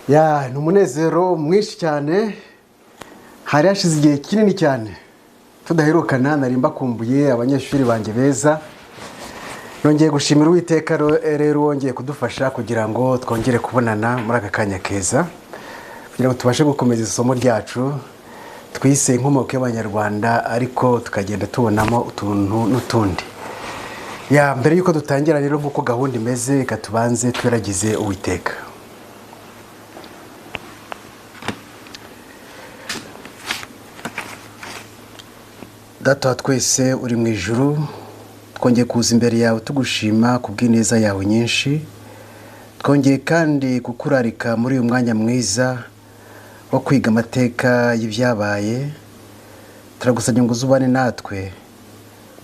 Ni umunezero mwinshi cyane. Hari hashize igihe kinini cyane tudaherukana, nari mbakumbuye abanyeshuri banjye beza. Nongeye gushimira Uwiteka rero wongeye kudufasha kugira ngo twongere kubonana muri aka kanya keza, kugira ngo tubashe gukomeza isomo ryacu twise inkomoko y'Abanyarwanda, ariko tukagenda tubonamo utuntu n'utundi. Mbere yuko dutangira rero nk'uko gahunda imeze, reka tubanze tweragize Uwiteka. Data wa twese uri mu ijuru, twongeye kuza imbere yawe tugushima kubw'ineza yawe nyinshi. Twongeye kandi kukurarika muri uyu mwanya mwiza wo kwiga amateka y'ibyabaye. Turagusabye ngo uzubane natwe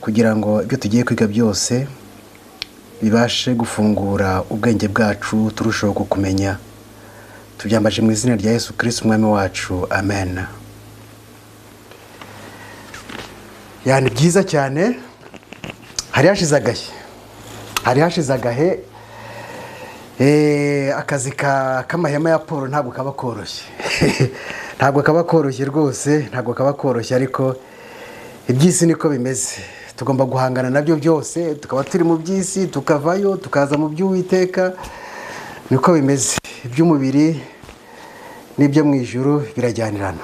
kugira ngo ibyo tugiye kwiga byose bibashe gufungura ubwenge bwacu, turushaho kukumenya. Tubyambaje mu izina rya Yesu Kristo umwami wacu, amen. Ni byiza cyane. Hari hashize agahe akazi k'amahema ya Paul ntabwo kaba koroshye. Ntabwo kaba koroshye rwose, ntabwo kaba koroshye, ariko iby'isi niko bimeze. Tugomba guhangana nabyo byose, tukaba turi mu by'isi tukavayo tukaza mu by'Uwiteka. Niko bimeze. Iby'umubiri n'ibyo mu ijuru birajyanirana.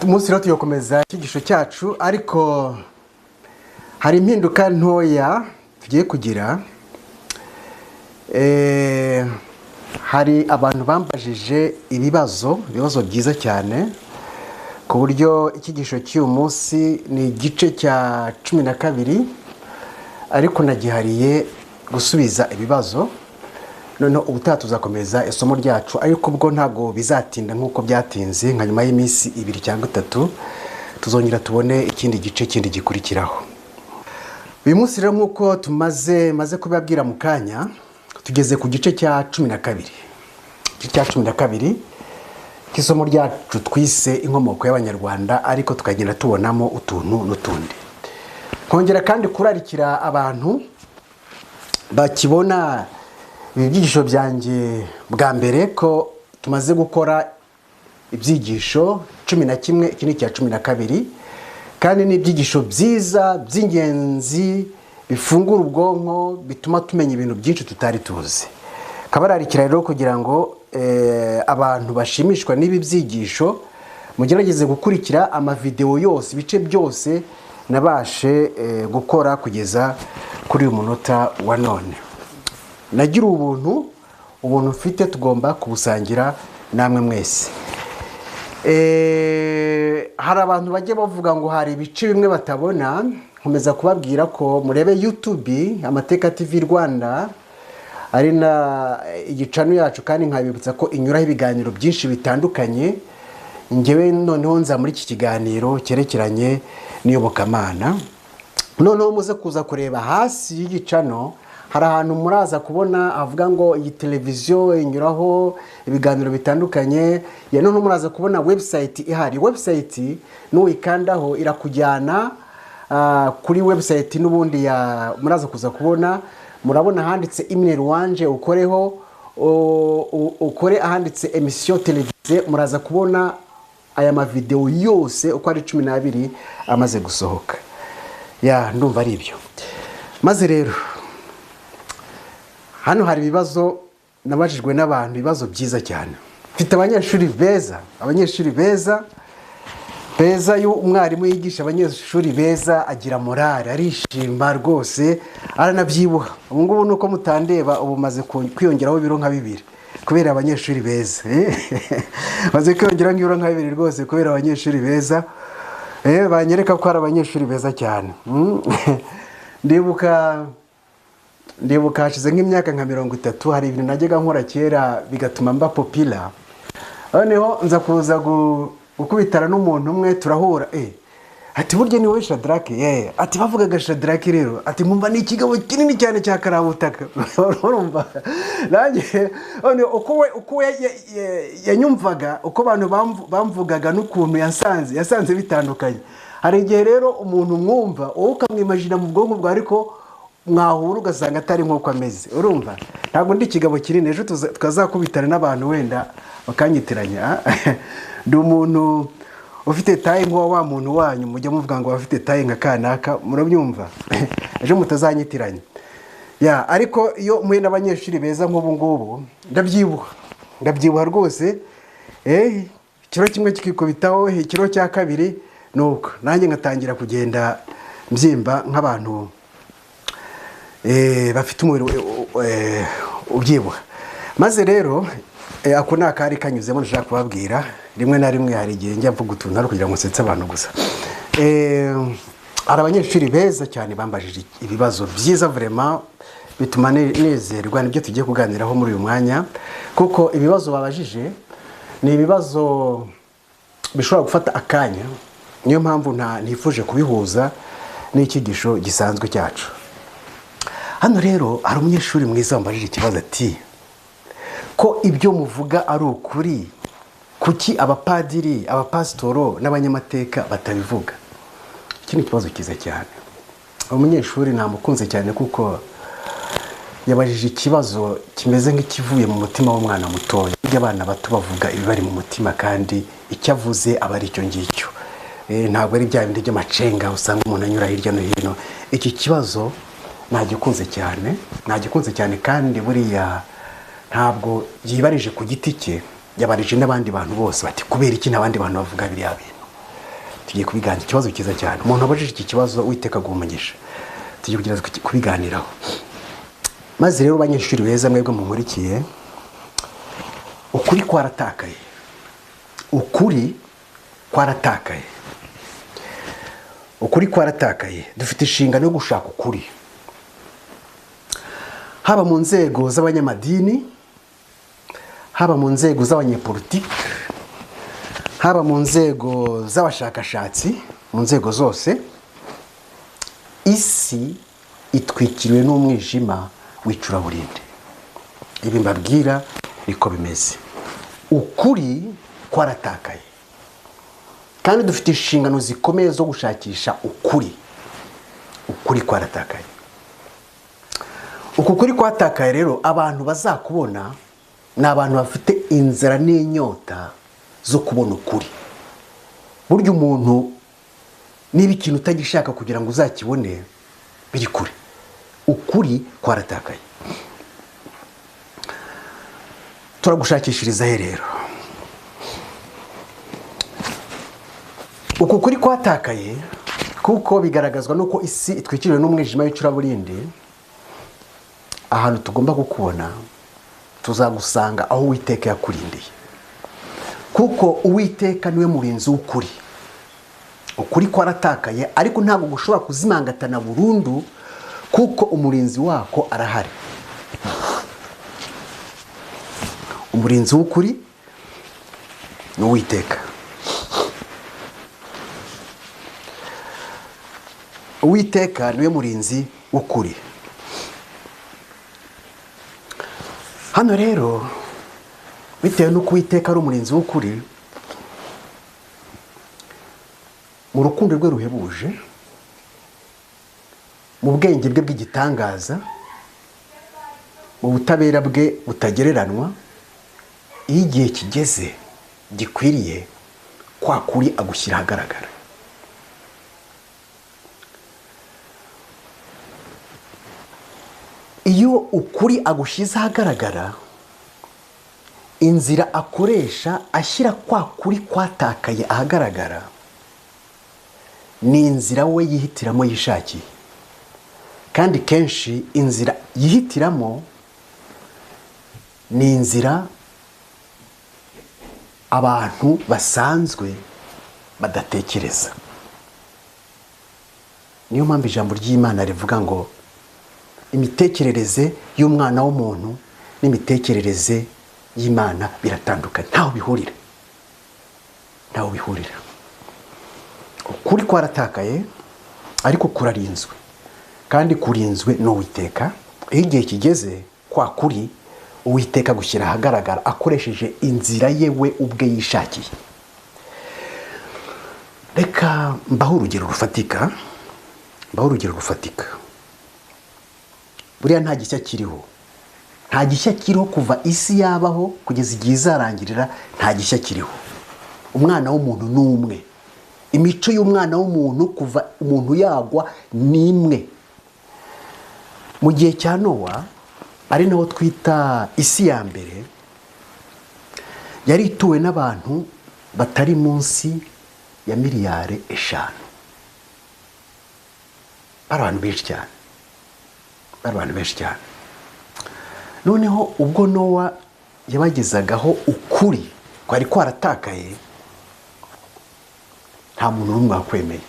Umunsi rero tuyokomeza icyigisho cyacu, ariko hari impinduka ntoya tugiye kugira. Hari abantu bambajije ibibazo byiza cyane, ku buryo icyigisho cy'uyu munsi ni igice cya 12, ariko nagihariye gusubiza ibibazo. Noneho ubutaha tuzakomeza isomo ryacu, ariko ubwo ntabwo bizatinda nk'uko byatinze. Nka nyuma y'iminsi 2 cyangwa 3 tuzongera tubone ikindi gice kindi gikurikiraho. Uyu munsi rero nk'uko maze kubabwira mu kanya, tugeze ku gice cya 12. Igice cya 12 cy'isomo ryacu twise inkomoko y'Abanyarwanda, ariko tukagenda tubonamo utuntu n'utundi. Kongera kandi kurarikira abantu bakibona ibyigisho byanjye bwa mbere ko tumaze gukora ibyigisho 11, iki ni cya 12, kandi ni ibyigisho byiza by'ingenzi bifungura ubwonko, bituma tumenya ibintu byinshi tutari tuzi. Kabararikira rero kugira ngo abantu bashimishwa n'ibi byigisho mugerageze gukurikira amavideo yose, ibice byose nabashe gukora kugeza kuri uyu munota wa none. Nagira ubuntu mfite, tugomba kubusangira namwe mwese. Hari abantu bajye bavuga ngo hari ibice bimwe batabona. Nkomeza kubabwira ko murebe YouTube Amateka TV Rwanda, ari na igicano yacu, kandi nkabibutsa ko inyuraho ibiganiro byinshi bitandukanye. Ngewe noneho nza muri iki kiganiro cyerekeranye n'iyobokamana. Noneho muze kuza kureba hasi y'igicano, hari ahantu muraza kubona avuga ngo iyi televiziyo inyuraho ibiganiro bitandukanye. Noneho muraza kubona website ihari. Website nuyikandaho irakujyana kuri website n'ubundi muraza kuza kubona. Murabona handitse email wanje, ukoreho ukore ahanditse emission televiziyo. Muraza kubona aya mavideo yose uko ari 12 amaze gusohoka. Ndumva ari ibyo. Maze rero hano hari ibibazo nabajijwe n'abantu, ibibazo byiza cyane. Mfite abanyeshuri beza. Iyo umwarimu yigisha abanyeshuri beza agira morale, arishima rwose, aranabyibuha. Ubu ngubu nuko mutandeba, ubu maze kwiyongeraho ibiro nka 2 kubera abanyeshuri beza. Maze kwiyongeraho ibiro nka 2 rwose kubera abanyeshuri beza. Banyereka ko ari abanyeshuri beza cyane. Ndibuka hashize nk'imyaka nka 30, hari ibintu najyaga nkora kera bigatuma mba popular. Noneho nza kuza gukubitana n'umuntu umwe, turahura. Ati burya ni wowe Shadrake? Ati bavugaga Shadrake rero. Ati nkumva ni ikigabo kinini cyane cya karabutaka. Urumva? Nanjye uko yanyumvaga, uko abantu bamvugaga n'ukuntu yasanze bitandukanye. Hari igihe rero umuntu mwumva wowe ukamwimagina mu bwonko bwawe, ariko mwahura ugasanga atari nk'uko ameze, urumva ntabwo ndi ikigabo kinini, ejo tukazakubitana n'abantu wenda bakanyitiranya. Ndi umuntu ufite tayi nk'uwa wa muntu wanyu mujya muvuga ngo bafite tayi nka kanaka, murabyumva. Ejo mutazanyitiranya ya, ariko iyo muhe n'abanyeshuri beza nk'ubu ngubu ndabyibuha rwose. Ikiro kimwe kikikubitaho, ikiro cya kabiri nuko nanjye ngatangira kugenda mbyimba nk'abantu bafite umubiri ubyibuha. Maze rero ako ni akari kanyuzemo nshaka kubabwira. Rimwe na rimwe hari igihe njya mvuga utuntu ari kugira ngo nsetse abantu gusa. Hari abanyeshuri beza cyane bambajije ibibazo byiza vraiment bituma nezerwa nibyo tugiye kuganiraho muri uyu mwanya, kuko ibibazo babajije ni ibibazo bishobora gufata akanya. Niyo mpamvu ntifuje kubihuza n'icyigisho gisanzwe cyacu. Hano rero hari umunyeshuri mwiza wambajije ikibazo ati, ko ibyo muvuga ari ukuri, kuki abapadiri, abapasitoro n'abanyamateka batabivuga? Iki ni ikibazo cyiza cyane. Umunyeshuri namukunze cyane kuko yabajije ikibazo kimeze nk'ikivuye mu mutima w'umwana mutoya. Abana bato bavuga ibibari mu mutima, kandi icyo avuze aba ari icyo ngicyo. Ntabwo ari bya bindi by'amacenga usanga umuntu anyura hirya no hino. Iki kibazo nagikunze cyane, kandi buriya ntabwo yibarije ku giti cye, yabarije n'abandi bantu bose bati kubera iki n'abandi bantu bavuga biriya bintu. Tugiye kubiganira, ikibazo cyiza cyane. Umuntu abajije iki kibazo Uwiteka agumugisha. Tugiye kugira kubiganiraho. Maze rero banyeshuri beza mwebwe munkurikiye, ukuri kwaratakaye. Ukuri kwaratakaye. Dufite inshingano yo gushaka ukuri, haba mu nzego z'abanyamadini, haba mu nzego z'abanyepolitiki, haba mu nzego z'abashakashatsi, mu nzego zose. Isi itwikiriwe n'umwijima w'icuraburindi. Ibi mbabwira niko bimeze. Ukuri kwaratakaye, kandi dufite inshingano zikomeye zo gushakisha ukuri. Ukuri kwaratakaye. Uku kuri kwatakaye rero, abantu bazakubona ni abantu bafite inzara n'inyota zo kubona ukuri. Burya umuntu niba ikintu utagishaka kugira ngo uzakibone, biri kure. Ukuri kwaratakaye. Turagushakishiriza he rero? Uku kuri kwatakaye kuko bigaragazwa nuko isi itwikiriwe n'umwijima w'icuraburindi. Ahantu tugomba gukubona, tuzagusanga aho Uwiteka yakurindiye, kuko Uwiteka niwe murinzi w'ukuri. Ukuri kwaratakaye, ariko ntabwo gushobora kuzimangatana burundu, kuko umurinzi wako arahari. Umurinzi w'ukuri ni Uwiteka. Uwiteka niwe murinzi w'ukuri. Hano rero, bitewe n'uko Uwiteka ari umurinzi w'ukuri, mu rukundo rwe ruhebuje, mu bwenge bwe bw'igitangaza, mu butabera bwe butagereranwa, iyo igihe kigeze gikwiriye, kwa kuri agushyira ahagaragara. Iyo ukuri agushyize ahagaragara, inzira akoresha ashyira kwa kuri kwatakaye ahagaragara ni inzira we yihitiramo yishakiye. Kandi kenshi inzira yihitiramo ni inzira abantu basanzwe badatekereza. Niyo mpamvu ijambo ry'Imana rivuga ngo imitekerereze y'umwana w'umuntu n'imitekerereze y'Imana biratandukanye. Ntaho bihurira. Ukuri kwaratakaye, ariko kurarinzwe, kandi kurinzwe n'Uwiteka. Iyo igihe kigeze, kwa kuri Uwiteka gushyira ahagaragara akoresheje inzira ye we ubwe yishakiye. Reka mbaho urugero rufatika. buriya nta gishya kiriho, nta gishya kiriho kuva isi yabaho kugeza igihe izarangirira, nta gishya kiriho. Umwana w'umuntu ni umwe, imico y'umwana w'umuntu kuva umuntu yagwa ni imwe. Mu gihe cya Nowa, ari naho twita isi ya mbere, yari ituwe n'abantu batari munsi ya miliyari 5. Bari abantu benshi cyane, noneho ubwo Nowa yabagezagaho ukuri kwari kwaratakaye, nta muntu n'umwe wakwemeye.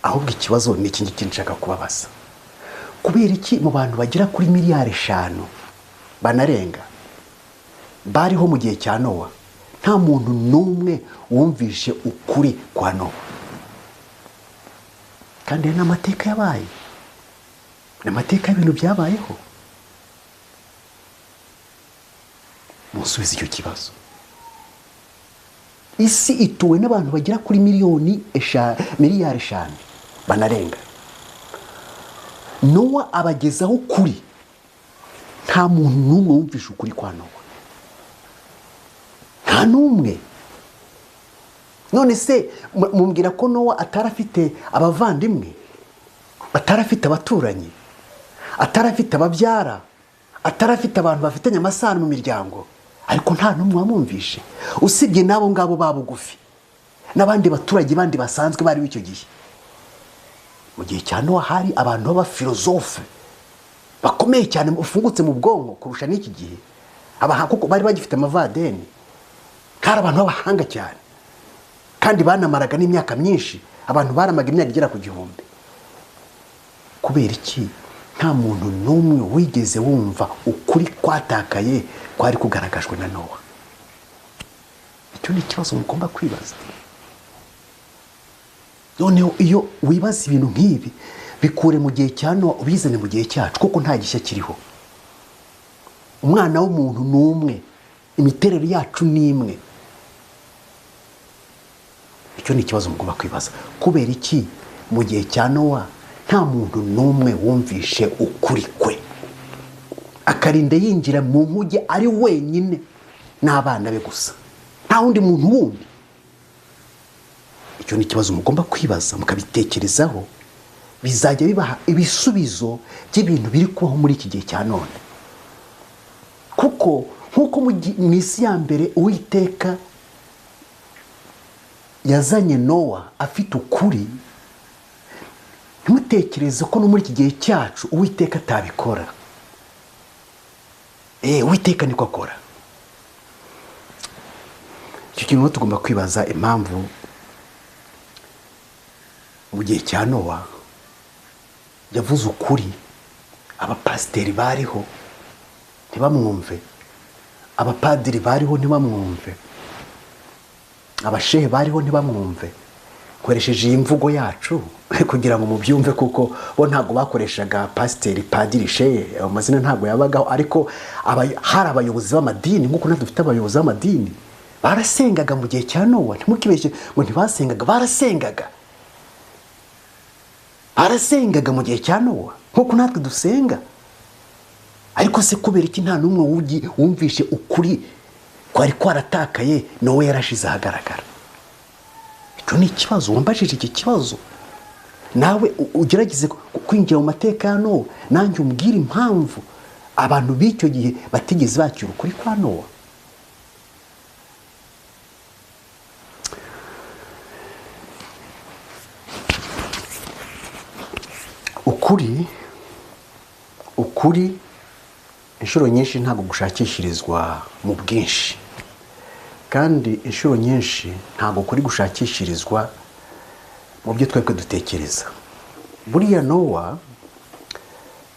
Ahubwo ikibazo ni iki ngiki nshaka kubabaza: kubera iki mu bantu bagera kuri miliyari 5 banarenga bariho mu gihe cya Nowa, nta muntu n'umwe wumvishe ukuri kwa Nowa? Kandi n'amateka yabaye, n'amateka y'ibintu byabayeho. Musubize icyo kibazo. Isi ituwe n'abantu bagera kuri miliyari 5 banarenga. Nowa abagezaho ukuri, nta muntu n'umwe wumvishe ukuri kwa Nowa, nta n'umwe. None se mumbwira ko Nowa atarafite abavandimwe, atarafite abaturanyi, atarafite ababyara, atarafite abantu bafitanye amasano mu miryango? Ariko nta n'umwe wamwumvishe, usibye n'abo ngabo babugufi n'abandi baturage bandi basanzwe bari w'icyo gihe. Mu gihe cya Nowa hari abantu b'abafilozofe bakomeye cyane, ufungutse mu bwonko kurusha n'iki gihe. Kuko bari bagifite amavadeni, kandi abantu b'abahanga cyane, kandi banamaraga n'imyaka myinshi. Abantu baramaga imyaka igera ku 1000. Kubera iki nta muntu n'umwe wigeze wumva ukuri kwatakaye kwari kugaragajwe na Nowa? Icyo ni ikibazo mugomba kwibaza. Noneho iyo wibaza ibintu nk'ibi, bikure mu gihe cya Nowa ubizane mu gihe cyacu, kuko nta gishya kiriho. Umwana w'umuntu ni umwe, imiterere yacu ni imwe. Icyo ni ikibazo mugomba kwibaza. Kubera iki mu gihe cya Nowa nta muntu n'umwe wumvishe ukuri kwe, akarinda yinjira mu nkuge ari wenyine n'abana be gusa, nta wundi muntu wundi? Icyo ni ikibazo mugomba kwibaza, mukabitekerezaho. Bizajya bibaha ibisubizo by'ibintu biri kubaho muri iki gihe cya none. Kuko nkuko mu isi ya mbere Uwiteka yazanye Nowa afite ukuri, ntimutekereze ko no muri iki gihe cyacu Uwiteka atabikora. Uwiteka niko akora. Icyo kintu tugomba kwibaza impamvu mu gihe cya Nowa yavuze ukuri, abapasiteri bariho ntibamwumve, abapadiri bariho ntibamwumve, abashehe bariho ntibamwumve. Koresheje iyi mvugo yacu kugira ngo mubyumve, kuko bo ntabwo bakoreshaga pasiteri, padiri, shehe, amazina ntabwo yabagaho. Ariko hari abayobozi b'amadini, nk'uko natwe dufite abayobozi b'amadini, barasengaga mu gihe cya Nowa. Ntimukibeshye ngo ntibasengaga, barasengaga mu gihe cya Nowa nk'uko natwe dusenga. Ariko se kubera iki nta n'umwe wumvishe ukuri kwari kwaratakaye Nowa yarashize ahagaragara? Icyo ni ikibazo. Wambajije iki kibazo, nawe ugerageze kwinjira mu mateka ya Nowa, nanjye umbwire impamvu abantu b'icyo gihe batigeze bakira ukuri kwa Nowa. Ukuri inshuro nyinshi ntabwo gushakishirizwa mu bwinshi, kandi inshuro nyinshi ntabwo kuri gushakishirizwa mu byo twebwe dutekereza. Buriya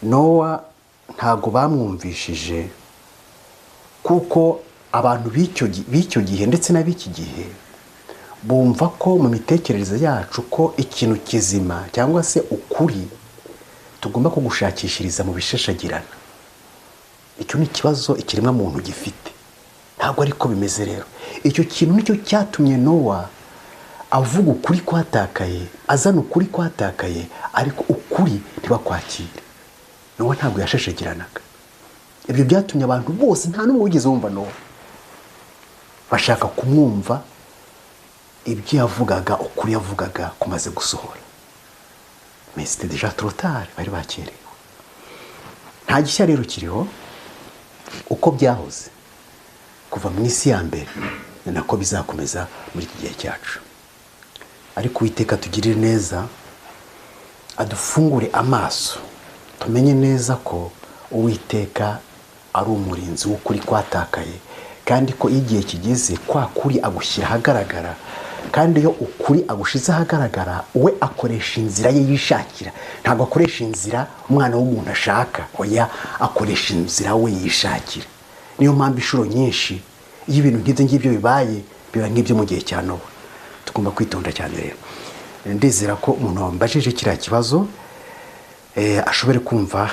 Nowa ntabwo bamwumvishije, kuko abantu b'icyo gihe ndetse n'ab'iki gihe bumva ko mu mitekerereze yacu ko ikintu kizima cyangwa se ukuri tugomba kugushakishiriza mu bishashagirana. Icyo ni ikibazo ikiremwa muntu gifite. Ntabwo ariko bimeze rero. Icyo kintu nicyo cyatumye Nowa avuga ukuri kwatakaye, azana ukuri kwatakaye, ariko ukuri ntibakwakire. Nowa ntabwo yashashagiranaga. Ibyo byatumye abantu bose nta n'umwe wigeze wumva Nowa, bashaka kumwumva ibyo yavugaga, ukuri yavugaga kumaze gusohora. Mais c'était déjà trop tard, bari bakerewe. Nta gishya rero kiriho, uko byahoze kuva mu isi ya mbere ni nako bizakomeza muri iki gihe cyacu. Ariko Uwiteka tugirire neza, adufungure amaso, tumenye neza ko Uwiteka ari umurinzi w'ukuri kwatakaye, kandi ko igihe kigeze kwa kuri agushyira ahagaragara, kandi iyo ukuri agushize ahagaragara we akoresha inzira ye yishakira, ntabwo akoresha inzira umwana w'umuntu ashaka, oya akoresha inzira we yishakira. Niyo mpamvu inshuro nyinshi iyo ibintu nk'ibyo ngibyo bibaye, biba nk'ibyo mu gihe cya Nowa. Tugomba kwitonda cyane rero. Ndizera ko umuntu wambajije kiriya kibazo ashobore kumva,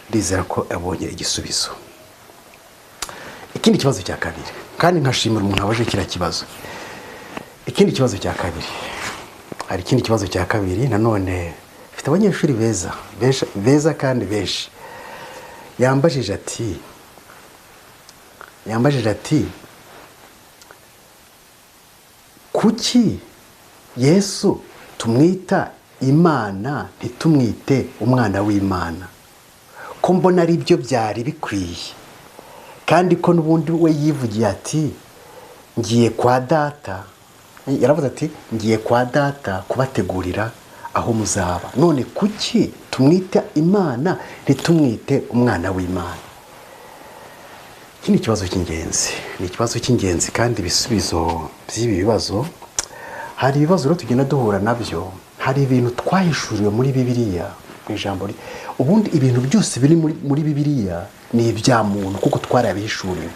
ndizera ko abonye igisubizo. Ikindi kibazo cya kabiri, kandi nkashimira umuntu wabaje kiriya kibazo. Ikindi kibazo cya kabiri, hari ikindi kibazo cya kabiri nanone mfite abanyeshuri beza kandi benshi. Yambajije ati kuki Yesu tumwita Imana ntitumwite umwana w'Imana? Ko mbona ari byo byari bikwiye, kandi ko n'ubundi we yivugiye ati ngiye kwa data. Yaravuze ati ngiye kwa data kubategurira aho muzaba. None kuki tumwita Imana ntitumwite umwana w'Imana? Iki ni ikibazo cy'ingenzi, ni ikibazo cy'ingenzi, kandi ibisubizo by'ibi bibazo, hari ibibazo rero tugenda duhura nabyo. Hari ibintu twahishuriwe muri Bibiliya mu ijambo. Ubundi ibintu byose biri muri Bibiliya ni ibya muntu kuko twarabihishuriwe,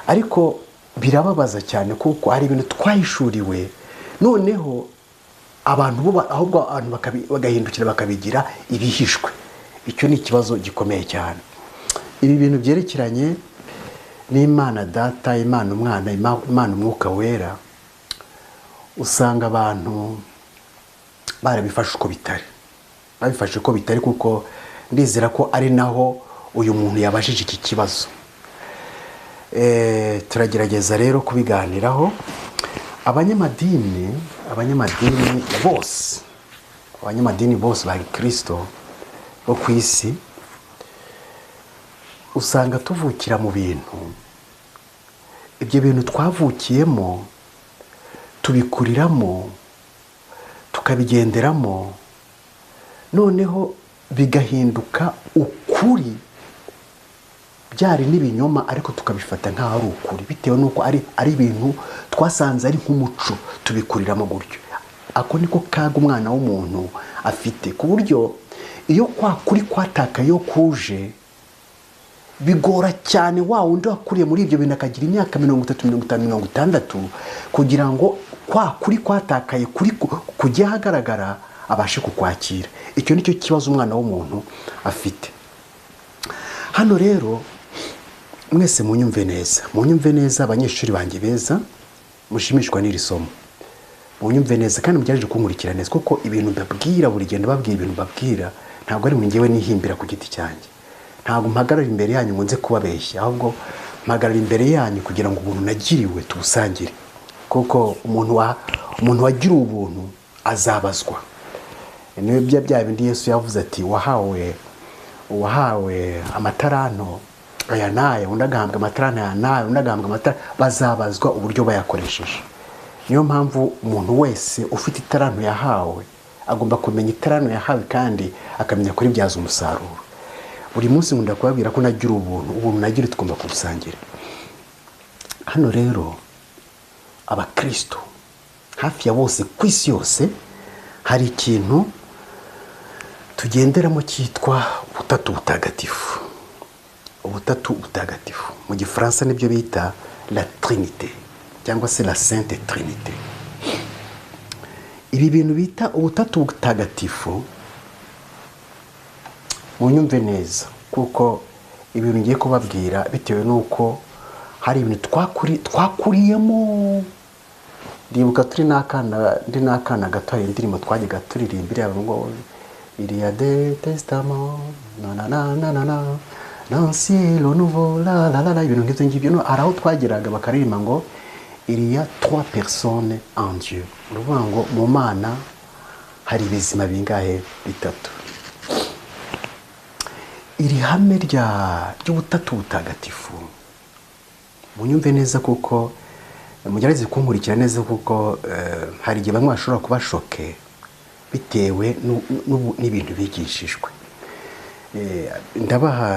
ariko birababaza cyane kuko hari ibintu twahishuriwe noneho abantu ahubwo bagahindukira bakabigira ibihishwe. Icyo ni ikibazo gikomeye cyane. Ibi bintu byerekeranye n'Imana Data, Imana Umwana, Imana Umwuka Wera, usanga abantu barabifashe uko bitari. Babifashe uko bitari kuko ndizera ko ari naho uyu muntu yabashije iki kibazo. Turagerageza rero kubiganiraho. Abanyamadini bose ba Kristo bo ku isi, usanga tuvukira mu bintu, ibyo bintu twavukiyemo tubikuriramo tukabigenderamo, noneho bigahinduka ukuri. Byari n'ibinyoma ariko tukabifata nk'aho ari ukuri, bitewe n'uko ari ibintu twasanze ari nk'umuco, tubikuriramo gutyo. Ako niko kaga umwana w'umuntu afite, ku buryo iyo kwa kuri kwatakaye yo kuje, bigora cyane wa wundi wakuriye muri ibyo bintu akagira imyaka 30, 50, 60 kugira ngo kwa kuri kwatakaye kuri kujya hagaragara abashe kukwakira. Icyo nicyo kibazo umwana w'umuntu afite. Hano rero mwese munyumve neza, abanyeshuri banjye beza, mushimishwa n'iri somo. Munyumve neza kandi mujyaje kunkurikira neza, kuko ibintu ndabwira buri gihe ndababwira ibintu babwira, ntabwo ari njyewe nihimbira ku giti cyanjye. Ntabwo mpagarara imbere yanyu ngo nze kubabeshya, ahubwo mpagarara imbere yanyu kugira ngo ubuntu nagiriwe tubusangire. Kuko umuntu wagira ubuntu azabazwa. Niyo bya bindi Yesu yavuze ati wahawe amataranto aya nayo, undi agahambwa amataranto aya nayo, undi agahambwa amataranto, bazabazwa uburyo bayakoresheje. Niyo mpamvu umuntu wese ufite itaranto yahawe agomba kumenya itaranto yahawe, kandi akamenya kuri byaza umusaruro. Buri munsi nkunda kubabwira ko nagira ubuntu nagira tugomba kubusangira. Hano rero abakristo hafi ya bose ku isi yose hari ikintu tugenderamo cyitwa ubutatu butagatifu. Ubutatu butagatifu mu Gifaransa nibyo bita la Trinité cyangwa se la Sainte Trinité. Ibi bintu bita ubutatu butagatifu munyumve neza, kuko ibintu ngiye kubabwira bitewe nuko hari ibintu twakuriyemo. Ndibuka ndi n'akana gato, hari indirimbo twajyaga turirimbira ngo il y a des testaments l'ancien le nouveau ibintu nk'ibyo ngibyo. No, hari aho twageraga bakaririmba ngo il y a 3 personnes en Dieu, uruvuga ngo mu Mana hari ibizima bingahe? bitatu. Iri hame ry'ubutatu butagatifu munyumve neza, kuko mugerageze kunkurikira neza, kuko hari igihe bamwe bashobora kuba shoke bitewe n'ibintu bigishijwe.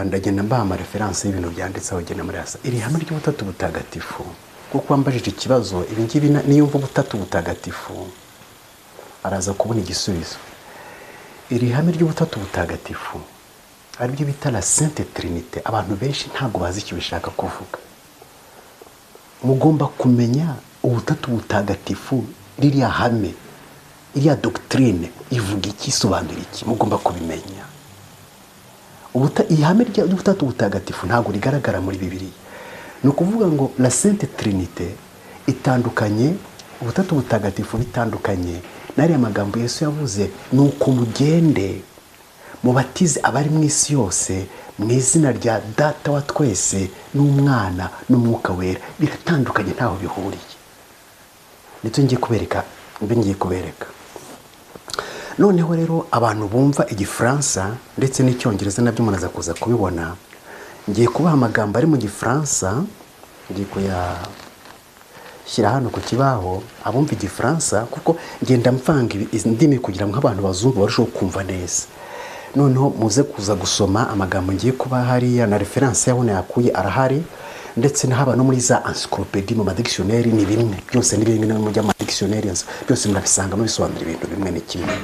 Ndagenda mbaha amareferanse y'ibintu byanditseho genda muri asa. Iri hame ry'ubutatu butagatifu, kuko wambajije ikibazo ibi ngibi niyo mvuga ubutatu butagatifu araza kubona igisubizo. Iri hame ry'ubutatu butagatifu ari byo bita la Sainte Trinité, abantu benshi ntabwo bazi icyo bishaka kuvuga. Mugomba kumenya ubutatu butagatifu, ririya hame, iriya doctrine ivuga iki, isobanura iki, mugomba kubimenya. Ihame ry'ubutatu butagatifu ntabwo rigaragara muri Bibiliya. Ni ukuvuga ngo la Sainte Trinité itandukanye, ubutatu butagatifu bitandukanye n'ariya magambo Yesu yavuze, ni uko mugende mubatize abari mu isi yose mu izina rya Data wa twese n'Umwana n'Umwuka Wera. Biratandukanye, ntaho bihuriye. Nitwe ngiye kubereka. Noneho rero abantu bumva igifaransa ndetse n'icyongereza nabyo munaza kuza kubibona. Ngiye kubaha amagambo ari mu gifaransa, ngiye kuyashyira hano ku kibaho. Abumva igifaransa, kuko ngenda mvanga indimi kugira ngo abantu bazumva barusheho kumva neza. Noneho muze kuza gusoma amagambo ngiye kuba hariya, na referanse yaho nayakuye arahari, ndetse n'ahaba no muri za encyclopédie mu madictionnaire ni bimwe, byose ni bimwe mu dictionnaire byose murabisanga bisobanura ibintu bimwe ni kimwe.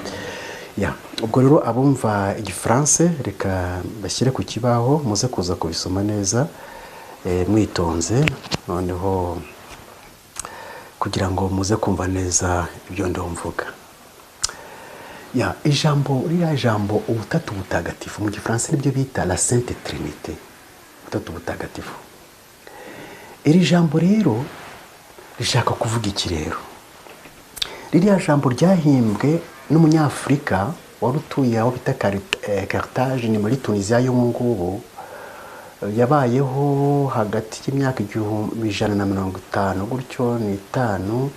Ubwo rero abumva igifaransa reka bashyire ku kibaho, muze kuza kubisoma neza mwitonze, noneho kugira ngo muze kumva neza ibyo ndumvuga. Ririya jambo ubutatu butagatifu mu gifaransa nibyo bita la Sainte Trinité, ubutatu butagatifu. Iri jambo rero rishaka kuvuga iki rero? Ririya jambo ryahimbwe n'umunyafurika wari utuye aho bita Carthage, ni muri Tunisia yo mu ngubu. Yabayeho hagati y'imyaka 150 gutyo n'itanu,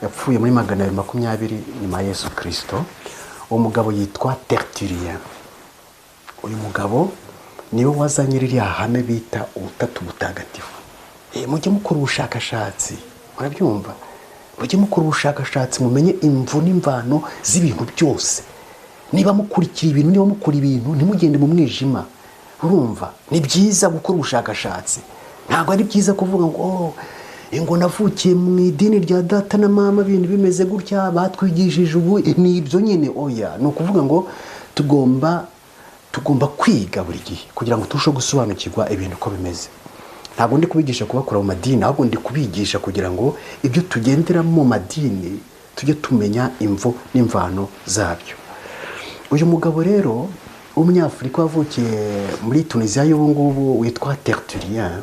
yapfuye muri 220 nyuma ya Yesu Kristo. Uwo mugabo yitwa Tertullien. Uyu mugabo niwe wazanye ririya hame bita ubutatu butagatifu. Mujye mukora ubushakashatsi, murabyumva? Mujye mukora ubushakashatsi mumenye imvu n'imvano z'ibintu byose. Niba mukurikira ibintu, niba mukora ibintu, ntimugende mu mwijima. Urumva? Ni byiza gukora ubushakashatsi. Ntabwo ari byiza kuvuga ngo ngo navukiye mu idini rya data na mama ibintu bimeze gutya batwigishije ubu ni ibyo nyine. Oya, ni ukuvuga ngo tugomba kwiga buri gihe kugira ngo turusheho gusobanukirwa ibintu uko bimeze. Ntabwo ndi kubigisha kubakura mu madini, ahubwo ndi kubigisha kugira ngo ibyo tugendera mu madini tujye tumenya imvo n'imvano zabyo. Uyu mugabo rero w'umunyafurika wavukiye muri Tunisia y'ubu ngubu witwa Tertullien,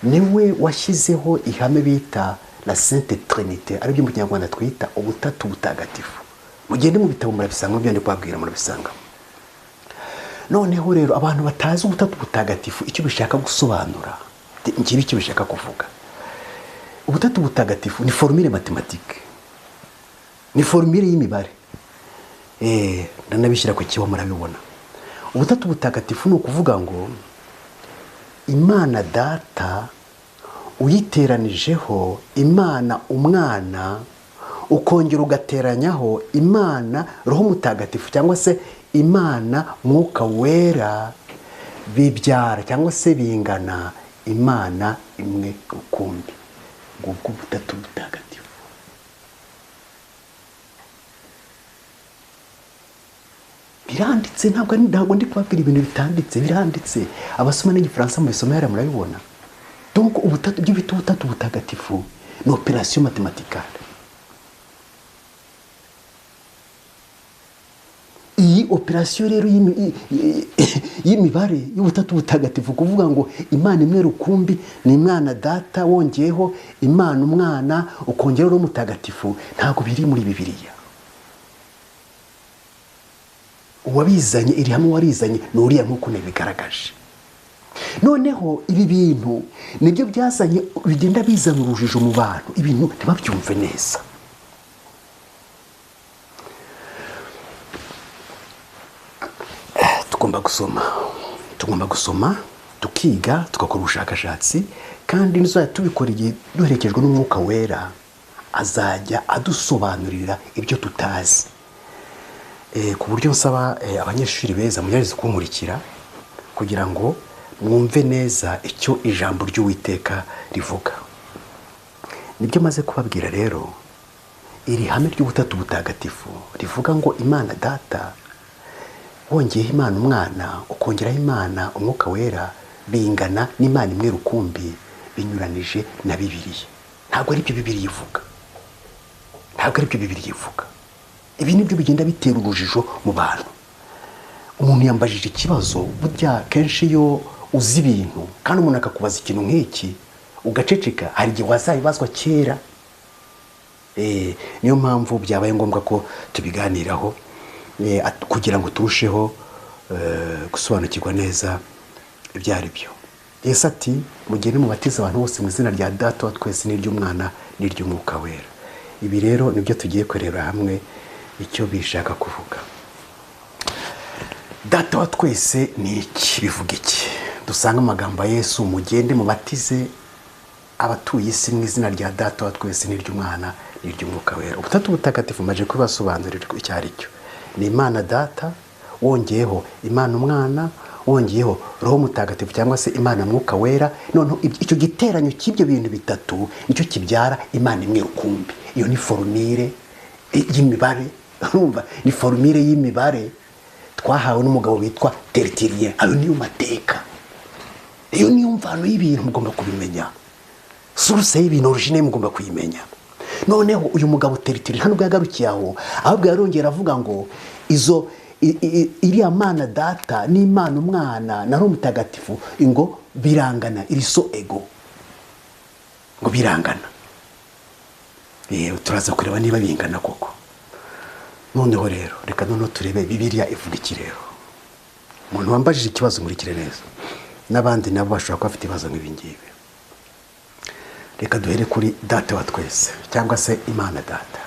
niwe washyizeho ihame bita la Sainte Trinité, ari byo mu Kinyarwanda twita ubutatu butagatifu. Mugende mu bitabo murabisanga, byo ndi kubabwira murabisanga. Noneho rero abantu batazi ubutatu butagatifu icyo bishaka gusobanura, ngibi icyo bishaka kuvuga. Ubutatu butagatifu ni formule mathématique, ni formule y'imibare. Ndanabishyira ku kibaho murabibona. Ubutatu butagatifu ni ukuvuga ngo Imana Data uyiteranijeho Imana Umwana, ukongera ugateranyaho Imana Roho Mutagatifu cyangwa se Imana Mwuka Wera, bibyara cyangwa se bingana Imana imwe rukumbi. Ngubwo ubutatu butagatifu. Biranditse, ntabwo ndi kubabwira ibintu bitanditse, biranditse. Abasoma n'igifaransa mu bisoma yara murabibona. Donc ubutatu byo bita ubutatu butagatifu ni opération mathématicale. Iyi opération rero y'imibare y'ubutatu butagatifu kuvuga ngo Imana imwe rukumbi ni Imana Data wongeyeho Imana Umwana ukongeraho Roho Mutagatifu, ntabwo biri muri Bibiliya. uwabizanye iri hamwe warizanye ni uriya nk'uko bigaragaje. Noneho ibi bintu nibyo byazanye bigenda bizana urujijo mu bantu, ibintu ntibabyumve neza. tugomba gusoma tukiga tugakora ubushakashatsi, kandi nizajya tubikora igihe duherekejwe n'umwuka wera, azajya adusobanurira ibyo tutazi. Ku buryo nsaba abanyeshuri beza mugerageze kunkurikira kugira ngo mwumve neza icyo ijambo ry'Uwiteka rivuga. Nibyo maze kubabwira rero, iri hame ry'ubutatu butagatifu rivuga ngo Imana Data wongeyeho Imana Umwana ukongeraho Imana Umwuka Wera bingana n'Imana imwe rukumbi, binyuranije na Bibiliya. Ntabwo ari byo Bibiliya ivuga. Ibi nibyo bigenda bitera urujijo mu bantu. Umuntu yambajije ikibazo, burya kenshi iyo uzi ibintu kandi umuntu akakubaza ikintu nk'iki ugaceceka, hari igihe wazabibazwa kera. Niyo mpamvu byabaye ngombwa ko tubiganiraho kugira ngo turusheho gusobanukirwa neza ibyo ari byo. Yesu ati mugende mubatize abantu bose mu izina rya Data wa twese n'iry'Umwana n'iry'Umwuka Wera. Ibi rero nibyo tugiye kureba hamwe icyo bishaka kuvuga. Data wa twese ni iki? Bivuga iki? Dusanga amagambo ya Yesu, mugende mubatize abatuye isi mu izina rya Data wa twese n'iry'Umwana n'iry'Umwuka Wera. Ubutatu butagatifu maje kubasobanurira icyo ari cyo. Ni Imana Data wongeyeho Imana Umwana wongeyeho Roho Mutagatifu cyangwa se Imana Mwuka Wera. Noneho icyo giteranyo cy'ibyo bintu bitatu nicyo kibyara Imana imwe rukumbi. Iyo ni formule y'imibare. Urumva, ni formule y'imibare twahawe n'umugabo witwa Tertullian. Ayo niyo mateka, iyo niyo mvano y'ibintu mugomba kubimenya. Source y'ibintu origine mugomba kuyimenya. Noneho uyu mugabo Tertullian hano bwagarukiye aho, ahubwo yarongera avuga ngo izo iriya Mana Data n'Imana Umwana na Roho Mutagatifu ngo birangana, iri so ego ngo birangana. Turaza kureba niba bingana koko. Noneho rero reka noneho turebe Bibiliya ivuga iki rero. Umuntu wambajije ikibazo muri kire neza, n'abandi nabo bashobora kuba bafite ibibazo nk'ibi ngibi. Reka duhere kuri Data wa twese cyangwa se Imana Data.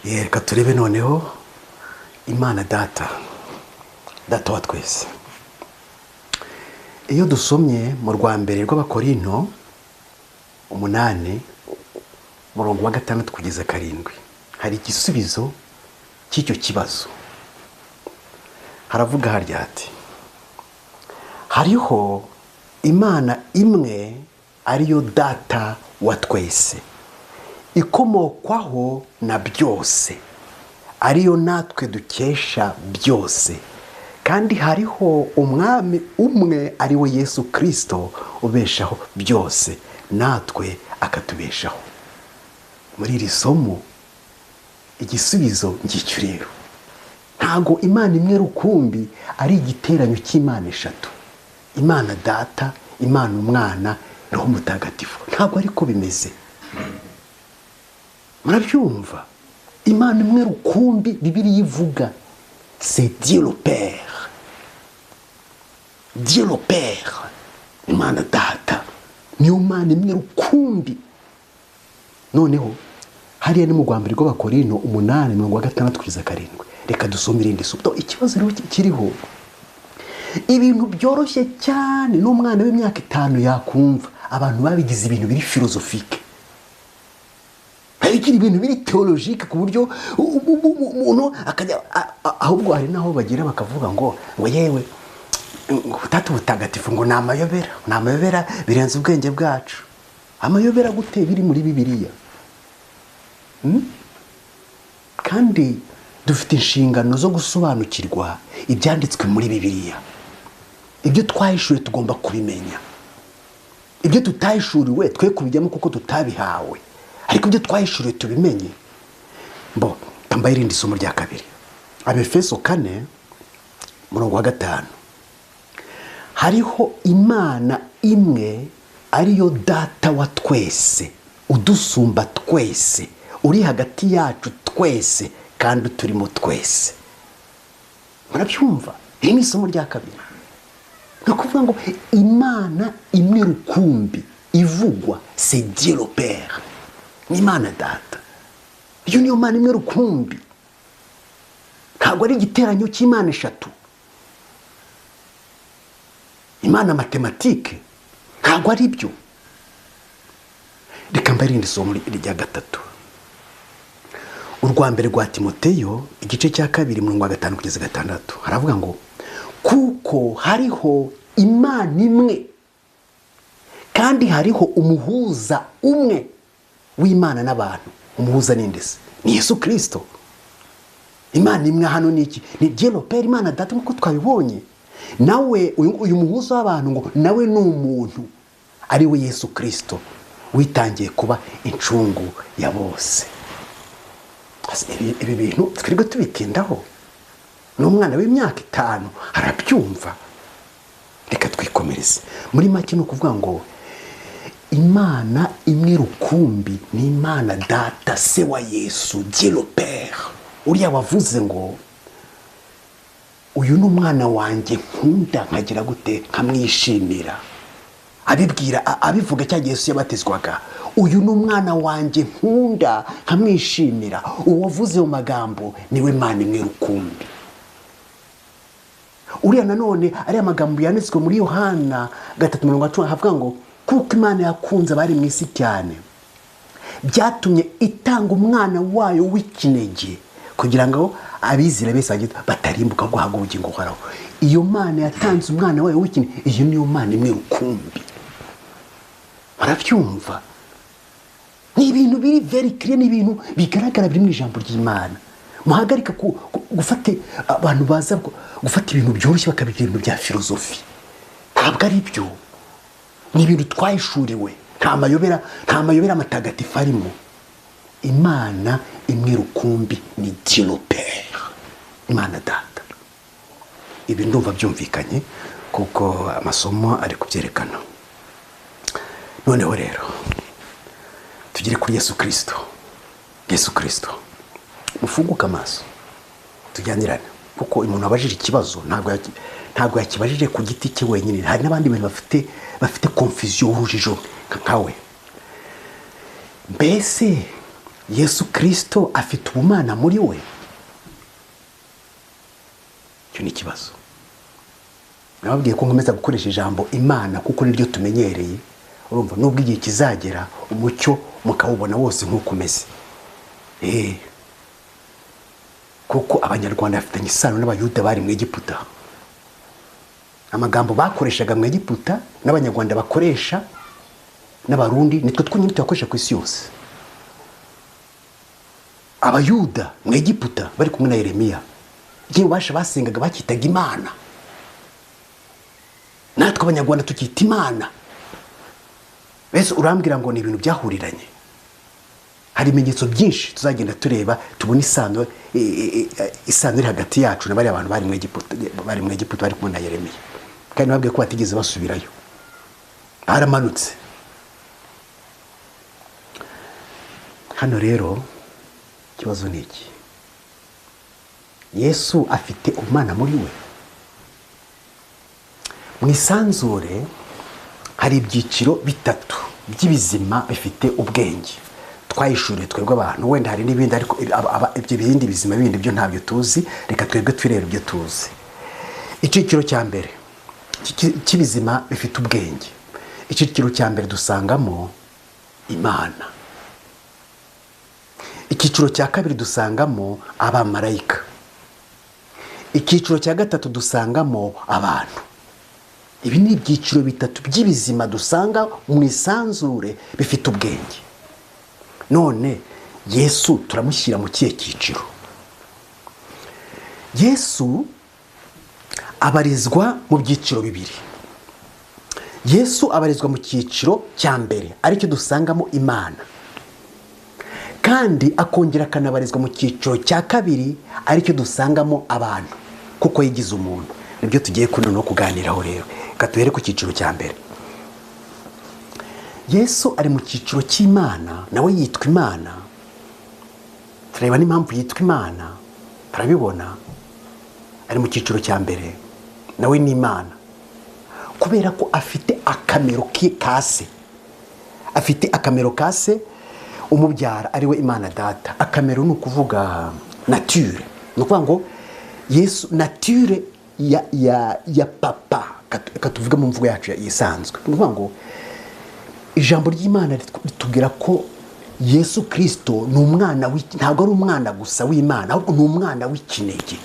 Reka turebe noneho Imana Data, Data wa twese. Iyo dusomye mu rwa mbere rw'Abakorinto 8:6 kugeza 7, hari igisubizo cy'icyo kibazo. Haravuga harya ati, hariho Imana imwe ariyo Data wa twese, ikomokwaho na byose, ariyo natwe dukesha byose, kandi hariho Umwami umwe ari we Yesu Kristo ubeshaho byose, natwe akatubeshaho. Muri iri somo igisubizo ngicyo rero. Ntago Imana imwe rukumbi ari igiteranyo cy'Imana eshatu: Imana Data, Imana Umwana, Roho Mutagatifu. Ntabwo ariko bimeze. Murabyumva? Imana imwe rukumbi Bibiliya ivuga, c'est Dieu le Père. Dieu le Père, Imana Data niyo Mana imwe rukumbi. Noneho hariya ni mu rwa mbere rw'Abakorinto 8:6-7. Reka dusome irindi somo. Ikibazo rero kiriho, ibintu byoroshye cyane n'umwana w'imyaka 5 yakumva. Abantu babigize ibintu biri philosophique, hari ibintu biri theologique ku buryo umuntu akajya ahubwo hari naho bagira bakavuga ngo yewe ubutatu butagatifu ngo namayobera birenze ubwenge bwacu. Amayobera gute biri muri Bibiliya? Kandi dufite inshingano zo gusobanukirwa ibyanditswe muri Bibiliya. Ibyo twahishuriwe tugomba kubimenya, ibyo tutahishuriwe twe kubijyamo kuko tutabihawe, ariko ibyo twahishuriwe tubimenye. Tambaye irindi somo rya kabiri, Abefeso 4:5. Hariho Imana imwe ariyo Data wa twese, udusumba twese, uri hagati yacu twese kandi turimo twese. murabyumva? iri ni isomo rya kabiri. ni ukuvuga ngo imana imwe rukumbi ivugwa c'est Dieu le Père, ni Imana Data. iyo niyo mana imwe rukumbi, ntabwo ari igiteranyo cy'imana eshatu. imana matematike ntabwo ari byo. reka mbarinde isomo rya gatatu. urwa mbere rwa Timoteyo igice cya 2:5-6 haravuga ngo kuko hariho imana imwe kandi hariho umuhuza umwe w'imana n'abantu. umuhuza ni ndetse ni Yesu Kristo. imana imwe hano ni iki? ni Dieu le Père, Imana Data, nk'uko twabibonye. nawe uyu muhuza w'abantu ngo nawe ni umuntu, ari we Yesu Kristo witangiye kuba incungu ya bose. ibi bintu twirwe tubitindaho. n'umwana w'imyaka 5 arabyumva. reka twikomereze. muri make ni ukuvuga ngo imana imwe rukumbi ni Imana Data, se wa Yesu, Dieu le Père. uriya wavuze ngo uyu ni umwana wanjye nkunda nkagira gute, nkamwishimira. abivuga cya Yesu yabatizwaga, uyu ni umwana wanjye nkunda nkamwishimira. uwavuze mu magambo niwe Imana imwe rukumbi. uriya nanone ari amagambo yanditswe muri Yohana 3:10 havuga ngo kuko Imana yakunze abari mu isi cyane byatumye itanga umwana wayo w'ikinege kugira ngo abizira bese batarimbuka guhabwa ubugingo buhoraho. iyo Mana yatanze umwana wayo w'ikinege, iyo niyo Mana imwe rukumbi. barabyumva? ni ibintu biri very clear, ni ibintu bigaragara biri mu ijambo ry'Imana. muhagarika gufata abantu baza gufata ibintu byoroshye bakabigira ibintu bya filozofi. ntabwo ari byo. ni ibintu twayishuriwe. nta mayobera amatagatifu arimo. imana imwe rukumbi ni Dieu le Père, Imana Data. ibi ndumva byumvikanye kuko amasomo ari kubyerekana. noneho rero tugere kuri Yesu Kristo. Yesu Kristo, mufunguke amaso tujyanirane, kuko umuntu abajije ikibazo ntabwo yakibajije ku giti cye wenyine. hari n'abandi bantu bafite confusion, urujijo nkawe. mbese Yesu Kristo afite ubumana muri we? icyo ni ikibazo. nababwiye ko nkomeza gukoresha ijambo Imana kuko niryo tumenyereye. urumva nubwo igihe kizagera umucyo mukawubona wose nk'uko umeze. kuko abanyarwanda bafitanye isano n'abayuda bari mu Egiputa. amagambo bakoreshaga mu Egiputa n'abanyarwanda bakoresha n'abarundi nitwe twonyine tuyakoresha ku isi yose. abayuda mu Egiputa bari kumwe na Yeremiya, igihe ubasha basengaga bakitaga Imana. natwe abanyarwanda tukita Imana. bese urambwira ngo ni ibintu byahuriranye? hari ibimenyetso byinshi tuzagenda tureba, tubona isano iri hagati yacu na bari abantu bari mu Egiputa bari kumwe na Yeremiya. kandi nababwiye ko batigeze basubirayo, baramanutse. hano rero ikibazo ni iki? Yesu afite umwana muri we? mu isanzure hari ibyiciro bitatu by'ibizima bifite ubwenge twayishuriye twebwe abantu. wenda hari n'ibindi, ariko ibyo bindi bizima bindi byo ntabyo tuzi. reka twebwe twirere ibyo tuzi. icyiciro cya mbere cy'ibizima bifite ubwenge, icyiciro cya mbere dusangamo Imana. icyiciro cya kabiri dusangamo abamarayika. icyiciro cya gatatu dusangamo abantu. ibi ni ibyiciro bitatu by'ibizima dusanga mu isanzure bifite ubwenge. none Yesu turamushyira mu kihe cyiciro? Yesu abarizwa mu byiciro bibiri. Yesu abarizwa mu cyiciro cya mbere aricyo dusangamo Imana, kandi akongera akanabarizwa mu cyiciro cya kabiri aricyo dusangamo abantu, kuko yigize umuntu. nibyo tugiye no kuganiraho rero. Reka tuhere ku cyiciro cya mbere. Yesu ari mu cyiciro cy'Imana, nawe yitwa Imana. tureba n'impamvu yitwa Imana, turabibona. ari mu cyiciro cya mbere, nawe ni Imana, kubera ko afite akamero kase, afite akamero kase umubyara ariwe Imana Data. Akamero ni ukuvuga nature, ni ukuvuga ngo Yesu nature ya papa, katuvuga mu mvugo yacu isanzwe. Ni ukuvuga ngo ijambo ry'Imana ritubwira ko Yesu Kristo ni umwana, ntabwo ari umwana gusa w'Imana, ahubwo ni umwana w'ikinege.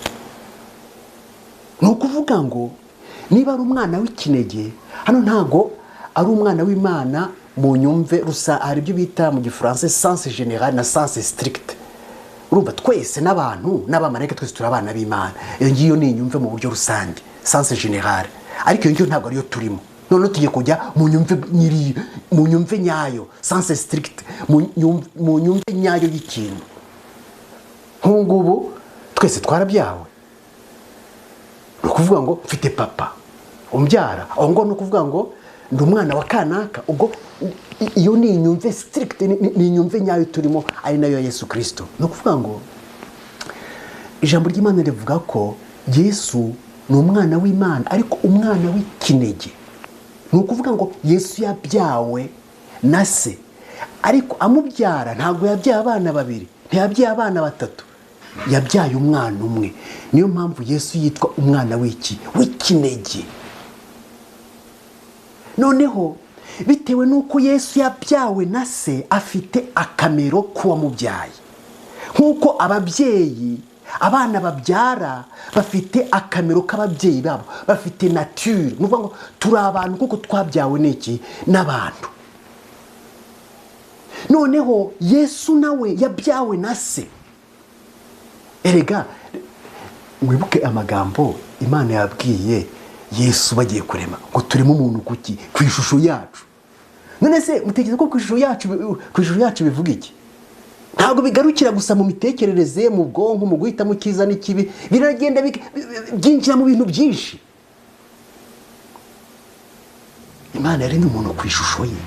Ni ukuvuga ngo niba ari umwana w'ikinege, hano ntabwo ari umwana w'Imana mu nyumve rusa, hari ibyo bita mu gifaransa sens général na sens strict. Urumva twese n'abantu n'abamarayika twese turi abana b'Imana. Iyo ngiyo ni inyumve mu buryo rusange, sens général, ariko iyo ngiyo ntabwo ariyo turimo. None tugiye kujya mu nyumve nyayo, sens strict, mu nyumve nyayo y'ikintu. Nk'ubu ngubu twese twarabyawe, ni ukuvuga ngo mfite papa umbyara, aho ngo ni ukuvuga ngo ndi umwana wa kanaka. Ubwo iyo ni inyumve strict, ni inyumve nyayo turimo, ari nayo ya Yesu Kristo. Ni ukuvuga ngo ijambo ry'Imana rivuga ko Yesu ni umwana w'Imana, ariko umwana w'ikinege. Ni ukuvuga ngo Yesu yabyawe na se, ariko amubyara ntabwo yabyaye abana babiri, ntiyabyaye abana batatu, yabyaye umwana umwe. Niyo mpamvu Yesu yitwa umwana w'ikinege. Noneho bitewe n'uko Yesu yabyawe na se, afite akamero k'uwamubyaye. Nk'uko abana babyara bafite akamero k'ababyeyi babo, bafite nature. Ni ukuvuga ngo turi abantu kuko twabyawe n'abantu. Noneho Yesu nawe yabyawe na se. Erega mwibuke amagambo Imana yabwiye Yesu bagiye kurema ngo turimo umuntu ku ishusho yacu. None se mutekereza ko ku ishusho yacu bivuga iki? Ntabwo bigarukira gusa mu mitekerereze, mu bwonko, mu guhitamo icyiza n'ikibi, biragenda byinjira mu bintu byinshi. Imana yaremye umuntu ku ishusho ye,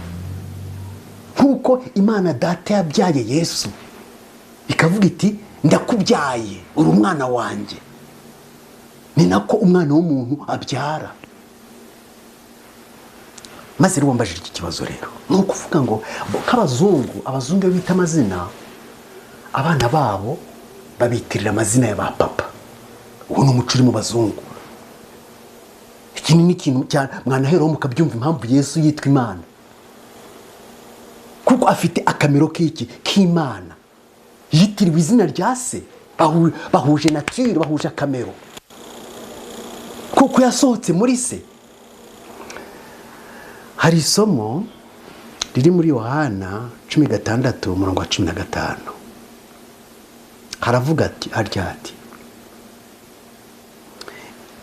nk'uko Imana Data yabyaye Yesu ikavuga iti ndakubyaye uri umwana wanjye, ni nako umwana w'umuntu abyara. Maze rero wambajije iki kibazo rero, ni ukuvuga ngo abazungu bita amazina abana babo, babitirira amazina ya ba papa. Uwo ni umuco uri mu bazungu. Iki ni ikintu cyane mwanaheraho mukabyumva impamvu Yesu yitwa Imana, kuko afite akamero k'Imana. Yitiriwe izina rya se, bahuje nature, bahuje akamero, kuko yasohotse muri se. Hari isomo riri muri Yohana 16:15. Haravuga ati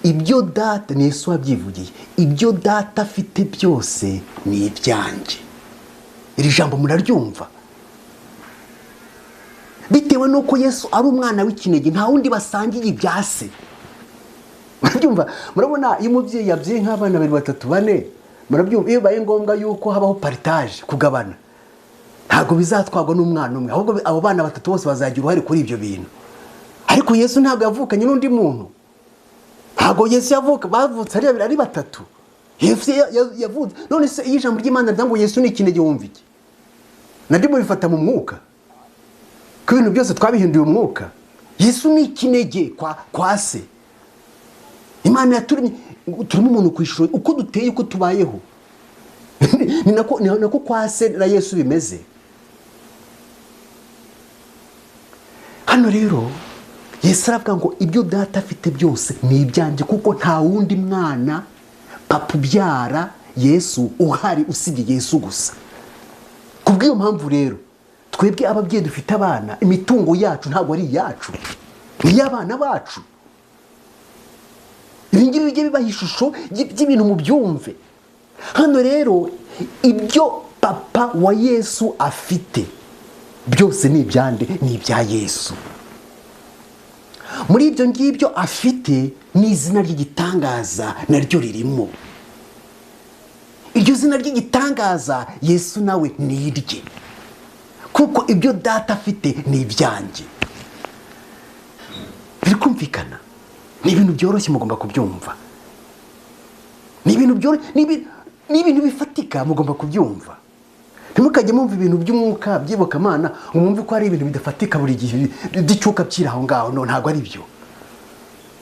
ibyo Data, ni Yesu wabyivugiye, ibyo Data afite byose ni ibyanjye. Iri jambo muraryumva? Bitewe nuko Yesu ari umwana w'ikinege, nta wundi basangiye ibya se. Murabyumva? Murabona iyo umubyeyi yabyaye nk'abana 2, 3, 4, murabyumva iyo baye ngombwa yuko habaho partage, kugabana, ntabwo bizatwagwa n'umwana umwe, ahubwo abo bana 3 bose bazagira uruhare kuri ibyo bintu. Ariko Yesu ntabwo yavukanye n'undi muntu. Ntabwo Yesu bavutse ari 3. Yesu yavutse. None se iyo ijambo ry'Imana rivuga ngo Yesu ni ikinege, wumva iki? Nandi mubifata mu mwuka ko ibintu byose twabihinduye umwuka. Yesu ni ikinege kwa se. Imana yaturemye turimo umuntu ku ishusho, uko duteye, uko tubayeho. Ni nako kwa se na Yesu bimeze. Hano rero Yesu aravuga ngo ibyo Data afite byose ni ibyanjye, kuko nta wundi mwana papa ubyara Yesu uhari usibye Yesu gusa. Kubw'iyo mpamvu rero twebwe ababyeyi dufite abana, imitungo yacu ntabwo ari iyacu, ni iy'abana bacu. Ibingibi bijye bibaha ishusho y'ibintu mu byumve. Hano rero ibyo papa wa Yesu afite byose ni ibyande, ni ibya Yesu. Muri ibyo ngibyo afite n'izina ry'igitangaza naryo ririmo. Iryo zina ry'igitangaza Yesu nawe ni irye, kuko ibyo Data afite ni ibyanjye. Biri kumvikana? ni ibintu byoroshye mugomba kubyumva, ni ibintu byoroshye, ni ibintu bifatika mugomba kubyumva. Ntimukajye mwumva ibintu by'umwuka by'ibokamana mwumve ko ari ibintu bidafatika buri gihe dicuka byira aho ngaho. No, ntabwo ari byo,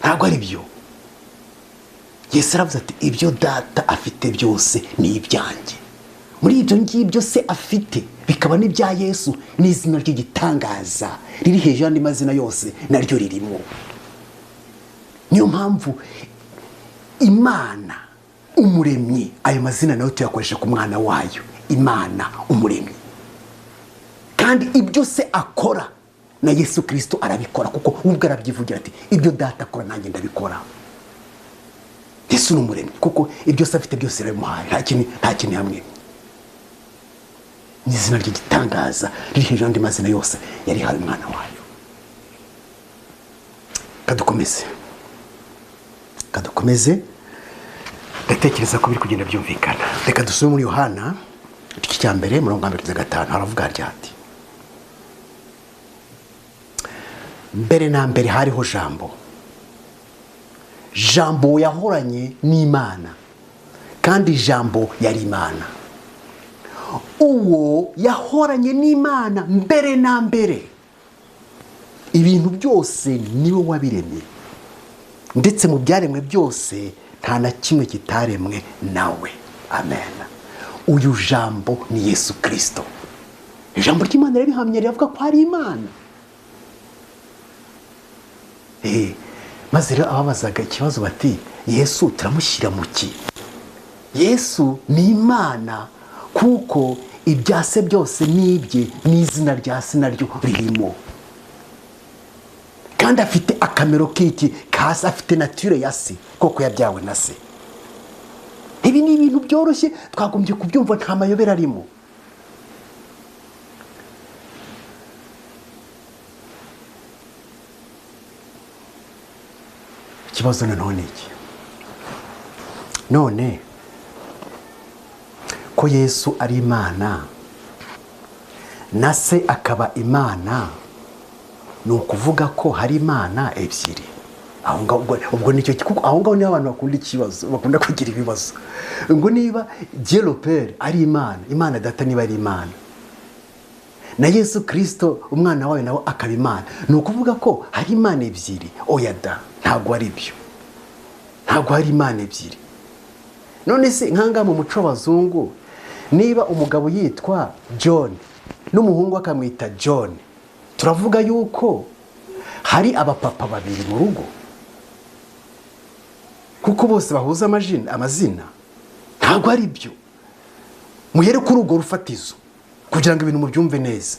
ntabwo ari byo. Yesu aravuze ati ibyo data afite byose ni ibyanjye. Muri ibyo ngibyo se afite bikaba n'ibya Yesu, n'izina ry'igitangaza riri hejuru y'andi mazina yose naryo ririmo. Niyo mpamvu Imana umuremyi, ayo mazina nayo tuyakoresha ku mwana wayo, Imana umuremyi. Kandi ibyo se akora na Yesu Kristo arabikora, kuko ubwo arabyivugira ati ibyo data akora nanjye ndabikora. Yesu ni umuremyi, kuko ibyo se afite byose yarabimuhaye, nta kintu hamwe. N'izina ry'igitangaza riri hejuru y'andi mazina yose yarihaye umwana wayo. Kadukomeze ndatekereza ko biri kugenda byumvikana. Reka dusubire muri Yohana igice cya mbere murongo wa 2-5. Haravuga ati mbere na mbere hariho Jambo, Jambo yahoranye n'Imana, kandi Jambo yari Imana. Uwo yahoranye n'Imana mbere na mbere. Ibintu byose niwe wabiremye, ndetse mu byaremwe byose nta na kimwe kitaremwe nawe. Amen. Uyu Jambo ni Yesu Kristo. Ijambo ry'Imana ribihamye rivuga ko ari Imana. Maze rero ababazaga ikibazo bati Yesu turamushyira mu ki? Yesu ni Imana, kuko ibyase byose nibye, n'izina rya se naryo ririmo. Kandi afite akamero k'iki kasi, afite nature ya se, koko yabyawe na se. Ibi ni ibintu byoroshye twagombye kubyumva, nta mayobera arimo. Ikibazo nanone iki? None ko Yesu ari Imana na se akaba Imana, ni ukuvuga ko hari Imana ebyiri. Aho ngaho ubwo nicyo, kuko aho ngaho ni abantu bakunda ikibazo, bakunda kugira ibibazo. Ngo niba Dieu le Père ari Imana, Imana data niba ari Imana, na Yesu Kristo umwana wawe nawe akaba Imana, ni ukuvuga ko hari Imana ebyiri. Oya da, ntabwo ari byo, ntabwo hari Imana ebyiri. None se nkanga mu muco w'abazungu, niba umugabo yitwa John n'umuhungu akamwita John, turavuga yuko hari abapapa babiri mu rugo, kuko bose bahuza amazina? Ntabwo ari byo. Muhere kuri urwo rufatizo kugira ngo ibintu mubyumve neza.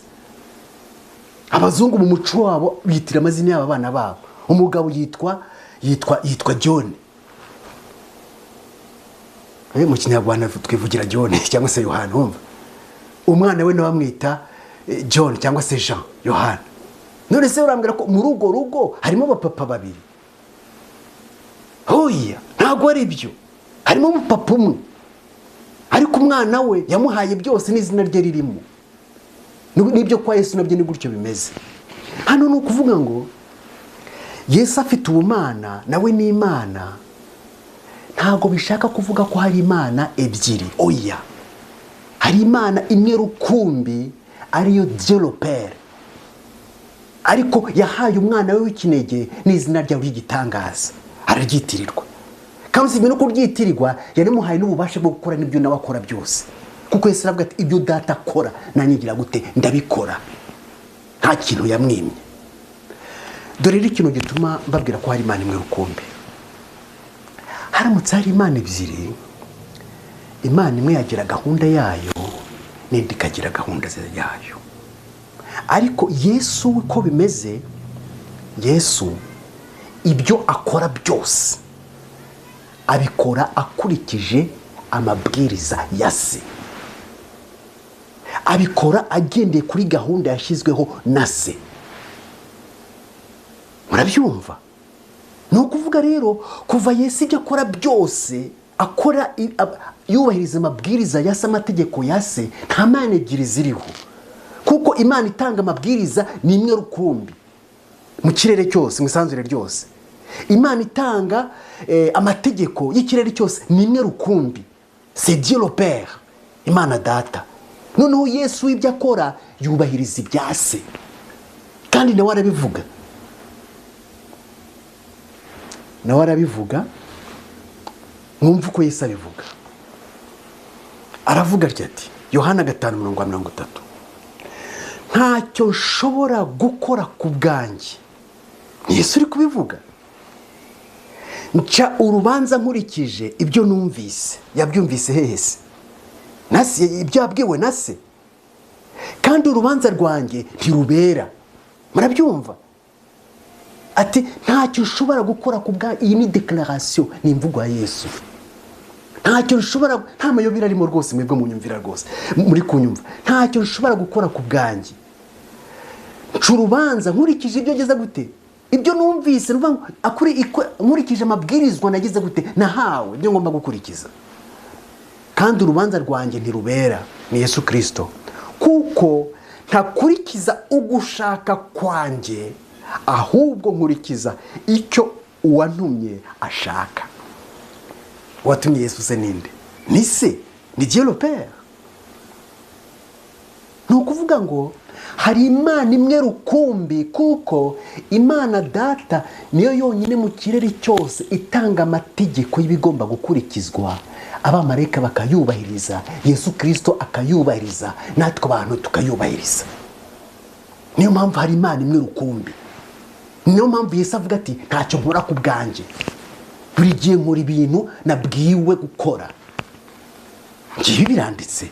Abazungu mu muco wabo bitira amazina y'aba bana babo. Umugabo yitwa John. Mu Kinyarwanda twivugira John cyangwa se Yohana, umva. Umwana we nawe amwita John cyangwa se Jean, Yohana. None se urambwira ko mu rugo harimo abapapa babiri? Hoya, ntabwo ari byo. Harimo umupapa umwe, ariko umwana we yamuhaye byose n'izina rye ririmo. Nibyo kwa Yesu nabyo ni gutyo bimeze. Hano ni ukuvuga ngo Yesu afite ubumana, nawe ni Imana. Ntabwo bishaka kuvuga ko hari Imana ebyiri. Oya, hari Imana imwe rukumbi, ariyo Dieu le Père. Ariko yahaye umwana we w'ikinege n'izina ryawe ry'igitangaza, araryitirirwa. Kandi si ibintu kuryitirirwa, yarimuhaye n'ububasha bwo gukora n'ibyo nawe akora byose. Kuko Yesu aravuga ati ibyo data akora nanyigira gute ndabikora. Nta kintu yamwimye. Dore rero ikintu gituma mbabwira ko hari Imana imwe rukumbi. Haramutse hari Imana ebyiri, Imana imwe yagira gahunda yayo, n'indi ikagira gahunda yayo. Ariko Yesu uko bimeze, Yesu ibyo akora byose abikora akurikije amabwiriza ya se. Abikora agendeye kuri gahunda yashyizweho na se. Murabyumva? Ni ukuvuga rero kuva Yesu ibyo akora byose akora yubahiriza amabwiriza ya se, amategeko ya se. Nta Mana ebyiri ziriho, kuko Imana itanga amabwiriza ni imwe rukumbi mu kirere cyose, mu isanzure ryose. Imana itanga amategeko y'ikirere cyose ni imwe rukumbi, c'est Dieu le Père, Imana Data. Noneho Yesu ibyo akora yubahiriza ibya se, kandi nawe arabivuga, mwumva uko Yesu abivuga. Aravuga ati Yohana 5:30, ntacyo nshobora gukora ku bwanjye. Yesu uri kubivuga, nca urubanza nkurikije ibyo numvise. Yabyumvise hehese nase, ibyo yabwiwe na se, kandi urubanza rwanjye ntirubera. Murabyumva? Ati ntacyo nshobora gukora ku bwanjye. Iyi ni declaration, ni imvugo ya Yesu. Ntacyo nshobora, nta mayobera arimo rwose, mwebwe munyumvira rwose, muri kunyumva. Ntacyo nshobora gukora ku bwanjye, nca urubanza nkurikije ibyo ngeze gute, ibyo numvise, nkurikije amabwirizwa nagize gute, nahawe ibyo ngomba gukurikiza. Kandi urubanza rwanjye ntirubera, ni Yesu Kristo, kuko ntakurikiza ugushaka kwanjye, ahubwo nkurikiza icyo uwantumye ashaka. Watumye Yesu se ninde? Ni se, ni Dieu le Père. Ni ukuvuga ngo hari Imana imwe rukumbi, kuko Imana Data niyo yonyine mu kirere cyose itanga amategeko y'ibigomba gukurikizwa, abamarayika bakayubahiriza, Yesu Kristo akayubahiriza, natwe abantu tukayubahiriza. Niyo mpamvu hari Imana imwe rukumbi. Niyo mpamvu Yesu avuga ati ntacyo nkora ku bwanjye, buri gihe nkora ibintu nabwiwe gukora. Ngiye biranditse.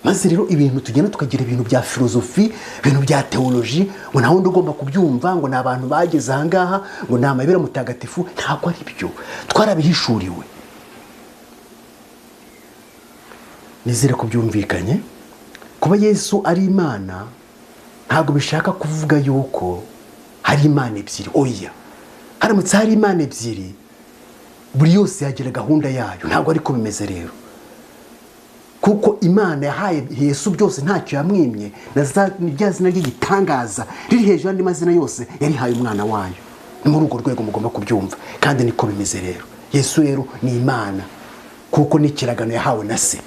Maze rero ibintu tugenda tukagira ibintu bya filozofi, ibintu bya teoloji, ngo nta wundi ugomba kubyumva, ngo ni abantu bageze aha ngaha, ngo ni amayobera mutagatifu. Ntabwo ari byo, twarabihishuriwe. Nizere ko byumvikanye. Kuba Yesu ari Imana ntabwo bishaka kuvuga yuko hari Imana ebyiri. Oya, haramutse hari Imana ebyiri, buri yose yagira gahunda yayo. Ntabwo ariko bimeze rero, kuko Imana yahaye Yesu byose, ntacyo yamwimye. Rya zina ry'igitangaza riri hejuru y'andi mazina yose yarihaye umwana wayo. Ni muri urwo rwego mugomba kubyumva, kandi niko bimeze rero. Yesu rero ni Imana, kuko ni ikiragano yahawe na se.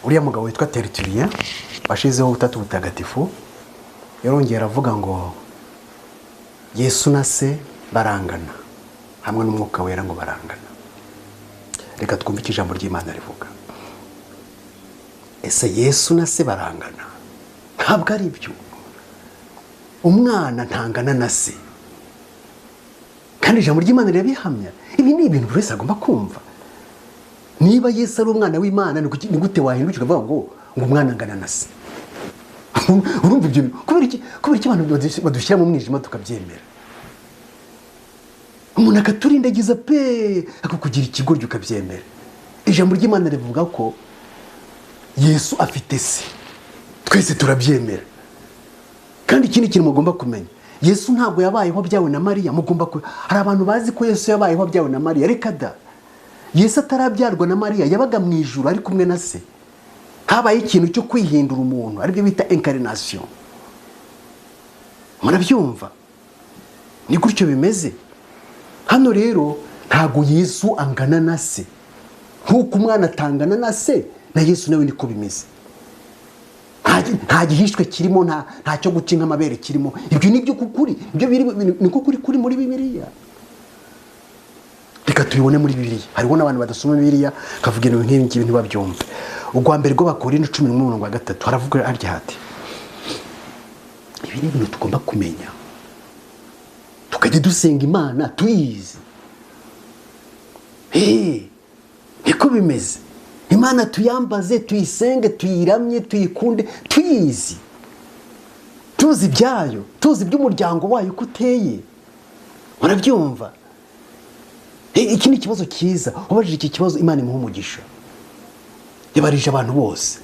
Uriya mugabo witwa Tertullian washizeho ubutatu butagatifu, yarongera avuga ngo Yesu na se barangana, hamwe n'umwuka wera ngo barangana. Reka twumve ijambo ry'Imana rivuga. Ese Yesu na se barangana? Ntabwo ari byo. Umwana ntangana na se, kandi ijambo ry'Imana rirabihamya. Ibi ni ibintu buri wese agomba kumva. Niba Yesu ari umwana w'Imana, ni gute wahindukira ukavuga ngo umwana angana na se? Urumva ibyo kubera iki abantu badushyira mu mwijima tukabyemera? Umuntu akaturindagiza pe, akakugira ikigoryi ukabyemera. Ijambo ry'Imana rivuga ko Yesu afite se, twese turabyemera. Kandi ikindi kintu mugomba kumenya, Yesu ntabwo yabayeho byawe na Mariya. Hari abantu bazi ko Yesu yabayeho byawe na Mariya. Reka da, Yesu atarabyarwa na Mariya, yabaga mu ijuru ari kumwe na se. Habaye ikintu cyo kwihindura umuntu, aribyo bita incarnation. Murabyumva? Ni gutyo bimeze. Hano rero ntago Yesu angana na se, nkuko umwana atangana na se, na Yesu nawe niko bimeze. Nta gihishwe kirimo, nta cyo guca amabere kirimo. Ibyo ni byo kukuri, ibyo niko kuri muri Bibiliya. Reka tubibone muri Bibiliya. Hariho n'abantu badasoma Bibiliya kavuga ibintu nk'ibi ntibabyumve. Ubwa mbere rw'Abakorinto 10:3 haravuga arya hati, ibi ni ibintu tugomba kumenya, tukajya dusenga Imana tuyizi. Niko bimeze. Imana tuyambaze, tuyisenge, tuyiramye, tuyikunde, tuyizi, tuzi ibyayo, tuzi iby'umuryango wayo uko uteye. Murabyumva? Iki ni ikibazo cyiza. Ubajije iki kibazo, Imana imuha umugisha. Yabarije abantu bose.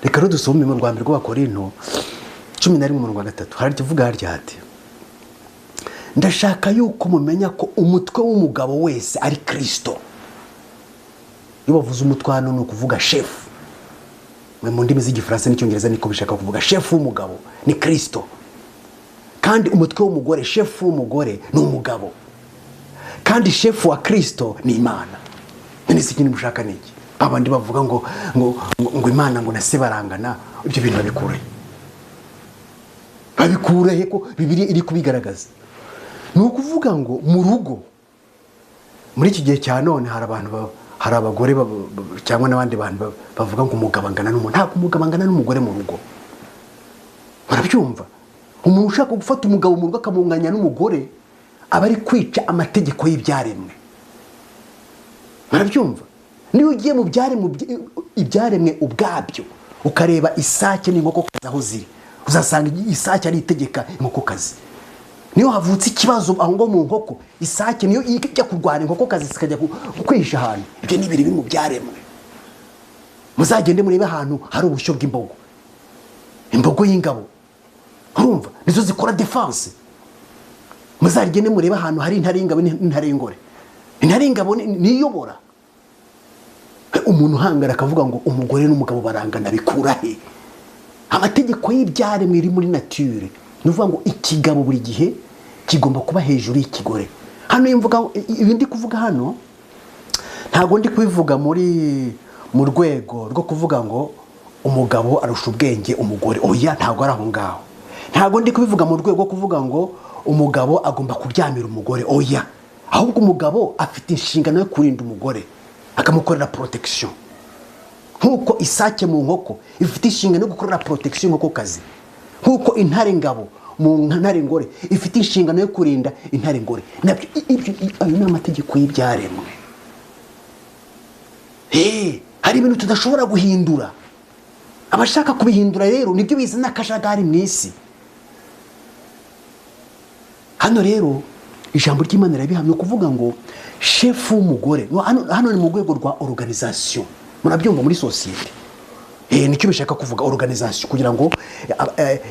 Reka rero dusome mu rwa mbere rw'Abakorinto 11:3 hari tuvuga harya hati, ndashaka yuko mumenya ko umutwe w'umugabo wese ari Kristo. Iyo bavuze umutwe hano ni ukuvuga chef. mu ndimi z'igifaransa n'icyongereza niko bishaka kuvuga. Shefu w'umugabo ni Kristo, kandi umutwe w'umugore, shefu w'umugore ni umugabo, kandi shefu wa Kristo ni Imana. None se ikintu mushaka niki? Abandi bavuga ngo Imana ngo na se barangana, ibyo bintu babikure ko Bibiliya iri kubigaragaza. Ni ukuvuga ngo mu rugo muri iki gihe cya none hari abagore cyangwa n'abandi bantu bavuga ngo umugabo angana n'umuntu. Ntabwo umugabo angana n'umugore mu rugo. Murabyumva? Umuntu ushaka gufata umugabo mu rugo akamunganya n'umugore aba ari kwica amategeko y'ibyaremwe. Murabyumva? Niyo ugiye mu ibyaremwe ubwabyo ukareba isake n'inkokokazi aho ziri, uzasanga isake ari itegeka inkokokazi. Niyo havutse ikibazo aho ngo mu nkoko, isake niyo ijya kurwana inkokokazi zikajya kwihisha ahantu. Ibyo ni ibiri mu byaremwe. Muzagende murebe ahantu hari ubushyo bw'imbogo, imbogo y'ingabo, urumva nizo zikora defense. Muzagende murebe ahantu hari intare y'ingabo n'intare y'ingore. Intare y'ingabo niyobora. Umuntu uhangara akavuga ngo umugore n'umugabo barangana, bikura he? Amategeko y'ibyaremwe iri muri nature. Nuvuga ngo ikigabo buri gihe kigomba kuba hejuru y'ikigore. Hano imvuga ibindi kuvuga hano ntago ndi kubivuga mu rwego rwo kuvuga ngo umugabo arusha ubwenge umugore. Oya, ntago ari aho ngaho. Ntago ndi kubivuga mu rwego rwo kuvuga ngo umugabo agomba kubyamira umugore. Oya, ahubwo umugabo afite inshingano yo kurinda umugore, akamukorera protection. Nkuko isake mu nkoko ifite inshingano yo gukorera protection inkokokazi, nkuko intare ngabo mu ntare ngore ifite inshingano yo kurinda intare ngore. Nabyo ayo ni amategeko y'ibyaremwe. Hari ibintu tudashobora guhindura. Abashaka kubihindura rero nibyo bizana akajagari mu isi. Hano rero ijambo ry'Imana rirabihamya kuvuga ngo shefu w'umugore. Hano ni mu rwego rwa organisation. Murabyumva muri societe. Nicyo bishaka kuvuga organisation, kugira ngo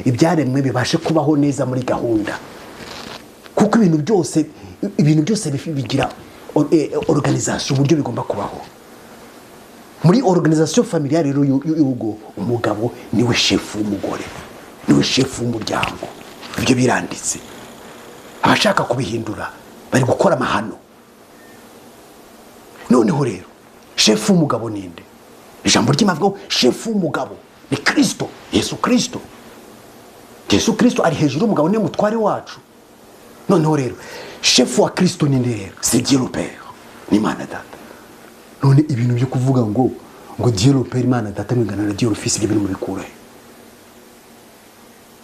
ibyaremwe bibashe kubaho neza muri gahunda. Kuko ibintu byose bigira organisation uburyo bigomba kubaho. Muri organisation familiale rero y'urugo, umugabo niwe shefu w'umugore, niwe shefu w'umuryango. Ibyo biranditse. Abashaka kubihindura bari gukora amahano. Noneho rero shefu w'umugabo ninde? Ijambo ry'Imana rivuga shefu w'umugabo ni Kristo, Yesu Kristo. Yesu Kristo ari hejuru y'umugabo, ni mutware wacu. Noneho rero shefu wa Kristo ninde rero? C'est Dieu le Père, ni Imana Data. None ibintu byo kuvuga ngo Dieu le Père, Imana Data mwingana na Dieu le Fils, ibintu mubikura he?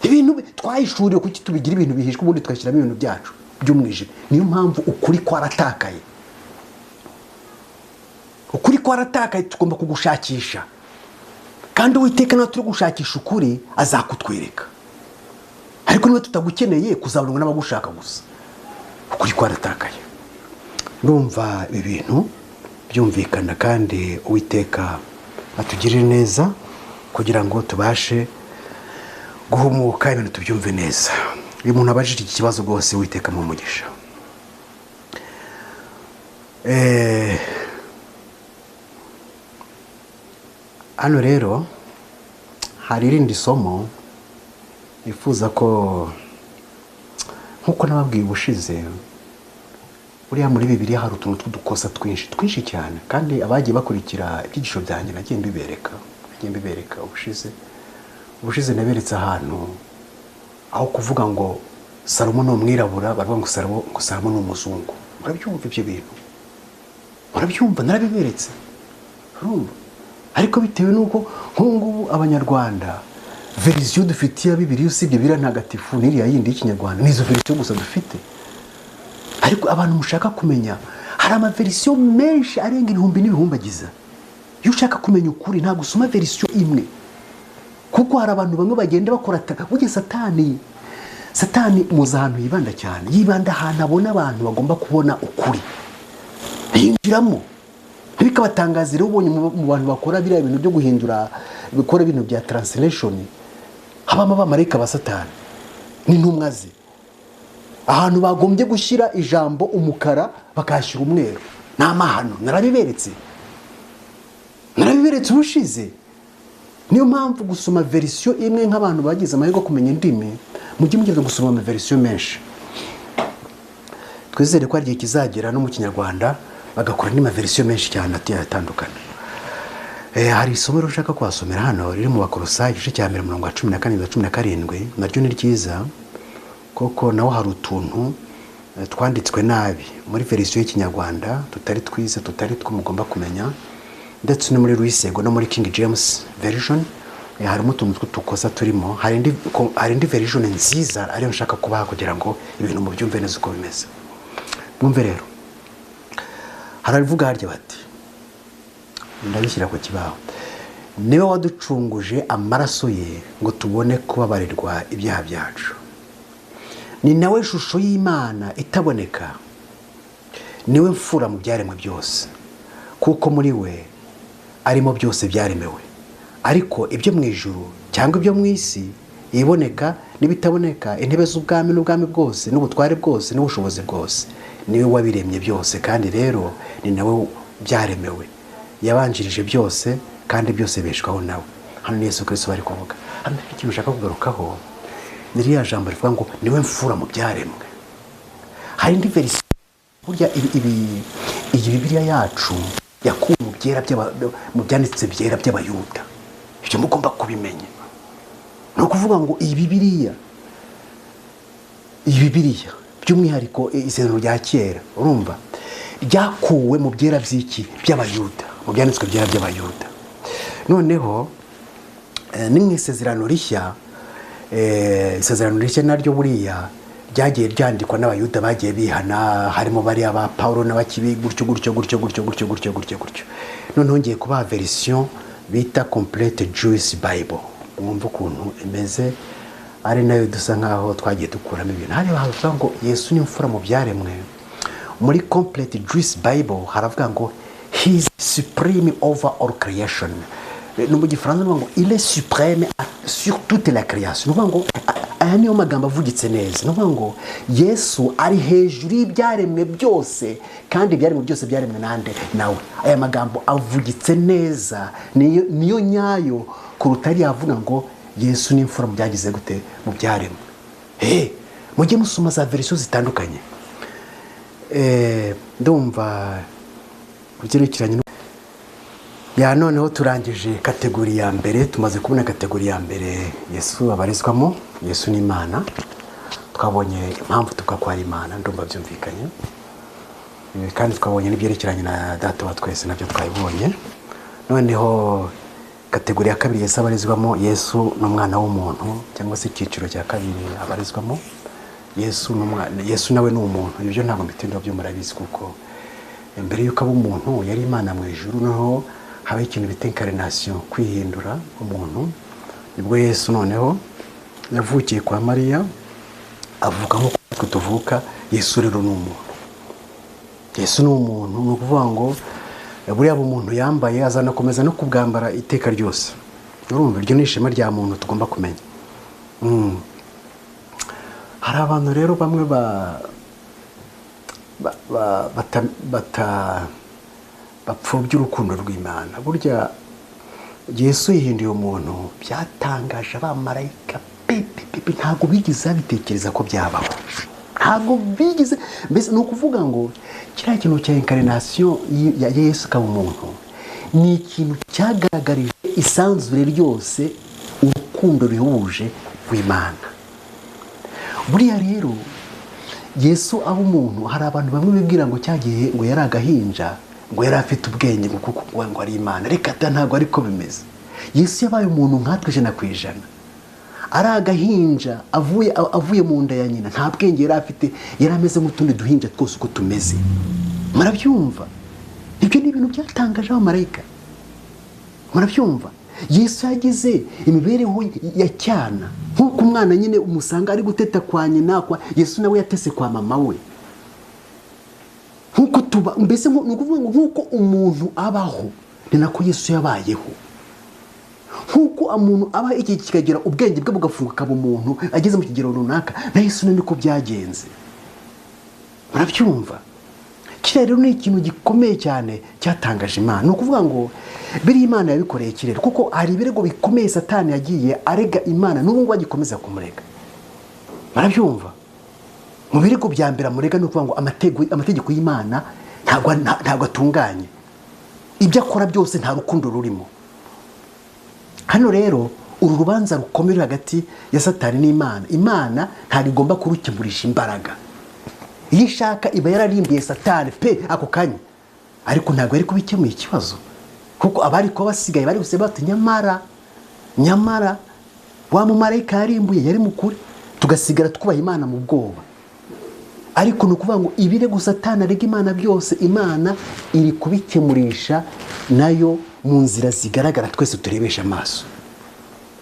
Ibintu twayishuriye kuki tubigira ibintu bihishwe ubundi twashyiramo ibintu byacu by'umwijima. Niyo mpamvu ukuri kwaratakaye. Ukuri kwaratakaye, tugomba kugushakisha. Kandi Uwiteka nawe turi gushakisha ukuri azakutwereka. Ariko niba tutagukeneye kuzabonwa n'abagushaka gusa. Ukuri kwaratakaye. Ndumva ibintu byumvikana, kandi Uwiteka atugirire neza kugira ngo tubashe guhumuka ibintu tubyumve neza. Uyu muntu abajije iki kibazo rwose Uwiteka mu mugisha. Hano rero hari irindi somo ifuza ko, nkuko nababwiye ubushize, buriya muri Bibiliya hari utuntu tw'udukosa twinshi cyane, kandi abagiye bakurikira ibyigisho byanjye nagiye mbibereka ubushize naberetse ahantu aho kuvuga ngo Salomo ni umwirabura baravuga ngo Salomo ni umuzungu. Murabyumva ibyo bintu? Murabyumva? Narabiberetse. Urumva? Ariko bitewe nuko nk'ubu Abanyarwanda verisiyo dufitiye Bibiliya usibye Bibiliya ntagatifu n'iriya yindi y'Ikinyarwanda, nizo verisiyo gusa dufite. Ariko abantu mushaka kumenya, hari amaverisiyo menshi arenga ibihumbi n'ibihumbagiza. Iyo ushaka kumenya ukuri ntabwo usoma verisiyo imwe, kuko hari abantu bamwe bagenda bakora burya satani muzi ahantu yibanda cyane, yibanda ahantu abona abantu bagomba kubona ukuri, yinjiramo bikabatangaza. Rero ubonye mu bantu bakora biriya bintu byo guhindura, bikora ibintu bya translation, habamo abamarayika ba Satani n'intumwa ze. Ahantu bagombye gushyira ijambo umukara bakashyira umweru, n'amahano. Narabiberetse ubushize. niyo mpamvu gusoma verisiyo imwe nk'abantu bagize amahirwe kumenya indimi mujye mugenda gusoma amaverisiyo menshi. Twizere ko hari igihe kizagera no mu kinyarwanda bagakora n'amaverisiyo menshi cyane atandukanye. Hari isomo rushaka kwasomera hano riri mu Bakolosayi igice cya 14:17 naryo ni ryiza koko naho hari utuntu twanditswe nabi muri verisiyo y'ikinyarwanda tutari twiza tutari two mugomba kumenya, ndetse no muri Louisego no muri King James version harimo utuntu tw'utukosa turimo. Hari indi version nziza ariyo nshaka kubaha kugira ngo ibintu mu byumve neza uko bimeze. Mwumve rero, haravuga harya bati, ndabishyira ku kibaho, niwe waducunguje amaraso ye ngo tubone kubabarirwa ibyaha byacu. Ni nawe shusho y'Imana itaboneka, niwe mfura mu byaremwe byose, kuko muri we arimo byose byaremewe, ariko ibyo mu ijuru cyangwa ibyo mu isi, iboneka n'ibitaboneka, intebe z'ubwami n'ubwami bwose n'ubutware bwose n'ubushobozi bwose, niwe wabiremye byose, kandi rero ni nawe byaremewe, yabanjirije byose kandi byose beshwaho nawe. Hano ni Yesu Kristo bari kuvuga. Hano ikintu ushaka kugarukaho ni ririya jambo rivuga ngo niwe mfura mu byaremwe. Hari indi verisiyo burya iyi Bibiliya yacu yakuwe mu byanditse byera by'Abayuda. Ibyo mugomba kubimenya. Ni ukuvuga ngo iyi Bibiliya by'umwihariko isezerano rya kera, urumva, ryakuwe mu byera by'Abayuda, mu byanditswe byera by'Abayuda. Noneho ni mu isezerano rishya, isezerano rishya naryo buriya ryagiye ryandikwa n'Abayuda bagiye bihana, harimo bariya ba Paulo n'abakibi gutyo. Noneho ngiye kubaha verisiyo bita Complete Jewish Bible, mwumva ukuntu imeze, ari nayo dusa nkaho twagiye dukuramo ibintu. Hari bavuga ngo Yesu ni mfura mu byaremwe. Muri Complete Jewish Bible haravuga ngo he is supreme over all creation. No mu Gifaransa ngo il est suprême sur toute la création. No ngo aya niyo magambo avugitse neza. No ngo Yesu ari hejuru y'ibyaremwe byose, kandi ibyaremwe byose byaremwe nande nawe. Aya magambo avugitse neza, niyo nyayo kuruta yavuga ngo Yesu ni mfura mu byagize gute mu byaremwe. Mujye musoma za verisiyo zitandukanye. Ndumva kugerekeranye ya noneho turangije kategori ya mbere. Tumaze kubona kategori ya mbere Yesu abarizwamo, Yesu ni Imana. Twabonye impamvu tukakwa ari Imana, ndumva byumvikanye. Kandi twabonye n'ibyerekeranye na Data wa twese nabyo twabibonye. Noneho kategori ya kabiri Yesu abarizwamo, Yesu n'umwana w'umuntu, cyangwa se icyiciro cya kabiri abarizwamo, Yesu nawe ni umuntu. Ibyo ntabwo mbitinda byo murabizi, kuko mbere yuko aba umuntu yari Imana mu ijuru, noneho haba ikintu bita incarnation, kwihindura umuntu. Nibwo Yesu noneho yavukiye kwa Mariya, avuka nk'uko tuvuka. Yesu rero ni umuntu. Yesu ni umuntu, ni ukuvuga ngo buriya umuntu yambaye azanakomeza no kubwambara iteka ryose. Urumva, iryo ni ishema rya muntu tugomba kumenya. Hari abantu rero bamwe bapfobya urukundo rw'Imana. Burya Yesu yihinduye umuntu, byatangaje abamarayika ntabwo bigize babitekereza ko byabaho. Ntabwo bigize, mbese ni ukuvuga ngo kiriya kintu cya incarnation ya Yesu akaba umuntu ni ikintu cyagaragarije isanzure ryose urukundo ruhuje rw'Imana. Buriya rero Yesu aba umuntu, hari abantu bamwe bibwira ngo cyagiye ngo yari agahinja, ngo yari afite ubwenge ngo ari Imana. Reka ntabwo ariko bimeze. Yesu yabaye umuntu nkatwe 100%. Ari agahinja avuye mu nda ya nyina, nta bwenge yari afite, yari ameze nk'utundi duhinja twose uko tumeze. Murabyumva? Ibyo ni ibintu byatangaje abamarayika. Murabyumva? Yesu yagize imibereho ya cyana, nk'uko umwana nyine umusanga ari guteta kwa nyina, Yesu nawe yatese kwa mama we. Nk'uko tuba, mbese ni ukuvuga ngo nk'uko umuntu abaho ni nako Yesu yabayeho. Nk'uko umuntu aba iki kikagira ubwenge bwe bugafunguka akaba umuntu ageze mu kigero runaka, na Yesu niko byagenze. Murabyumva? kiriya rero ni ikintu gikomeye cyane cyatangaje Imana. Ni ukuvuga ngo biriya Imana yabikoreye kirere, kuko hari ibirego bikomeye Satani yagiye arega Imana n'ubu ngubu agikomeza kumurega. Barabyumva? Mu birego bya mbere amurega ni ukuvuga ngo amategeko y'Imana ntabwo atunganye, ibyo akora byose nta rukundo rurimo. Hano rero uru rubanza rukomeye hagati ya Satani n'Imana, Imana ntabwo igomba kurukemurisha imbaraga. Iyo ishaka iba yararimbiye Satani pe ako kanya, ariko ntabwo ari kubikemuye ikibazo, kuko abari ko basigaye bari guseba bati nyamara wa mumarayika yarimbuye yari mukuri, tugasigara twubaha Imana mu bwoba. Ariko nukuvuga ngo ibirego Satani arega Imana byose Imana iri kubikemurisha nayo mu nzira zigaragara twese turebesha amaso.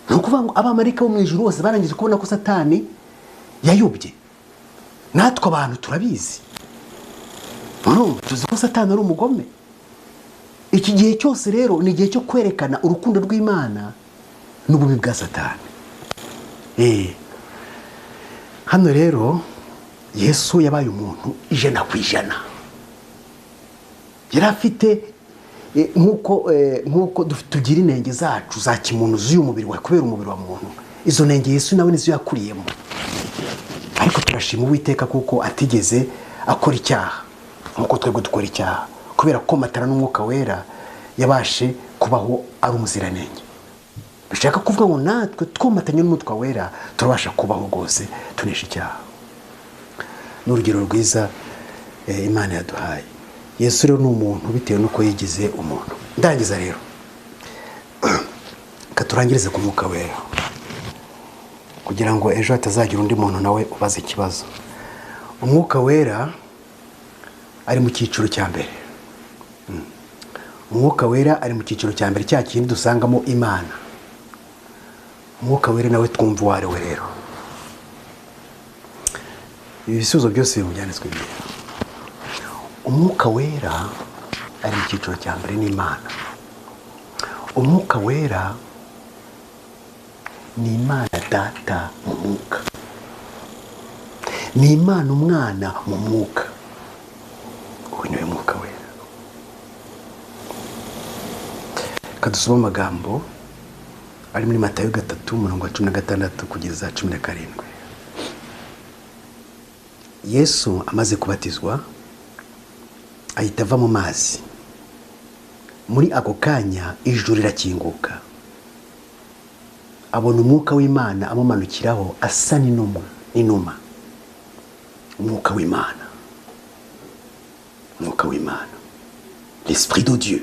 Nukuvuga ngo abamarayika bo mu ijuru bose barangije kubona ko Satani yayobye. Natwe abantu turabizi, tuzi ko Satani ari umugome. Iki gihe cyose rero ni igihe cyo kwerekana urukundo rw'Imana n'ububi bwa Satani. Hano rero Yesu yabaye umuntu 100%. Yari afite nkuko tugira intenge zacu za kimuntu z'uyu mubiri wa kubera umubiri wa muntu. Izo ntenge Yesu nawe nizo yakuriyemo. Ariko turashima Uwiteka kuko atigeze akora icyaha nkuko twebwe dukora icyaha, kubera ko matara n'Umwuka Wera yabashe kubaho ari umuziranenge. Bishaka kuvuga ngo natwe twomatanye n'Umwuka Wera turabasha kubaho rwose tunesha icyaha. N'urugero rwiza Imana yaduhaye. Yesu rero ni umuntu bitewe nuko yigize umuntu. Ndangiza rero katurangirize ku Mwuka Wera kugira ngo ejo hatazagira undi muntu nawe ubaza ikibazo. Umwuka Wera ari mu cyiciro cya mbere. Umwuka Wera ari mu cyiciro cya mbere, cya kindi dusangamo Imana. Umwuka Wera nawe twumva uwo ari we rero. Ibisubizo byose bimujyanitswe imbere. Umwuka Wera ari mu cyiciro cya mbere n'Imana. Umwuka Wera ni Imana Data mu mwuka, ni Imana Umwana mu mwuka. Uyu niwe Mwuka Wera. Kadusoma amagambo ari muri Matayo 3:16 kugeza 17. Yesu amaze kubatizwa ahita ava mu mazi. Muri ako kanya ijuru rirakinguka, abona Umwuka w'Imana amumanukiraho asa n'inuma. Umwuka w'Imana, Umwuka w'Imana, l'Esprit de Dieu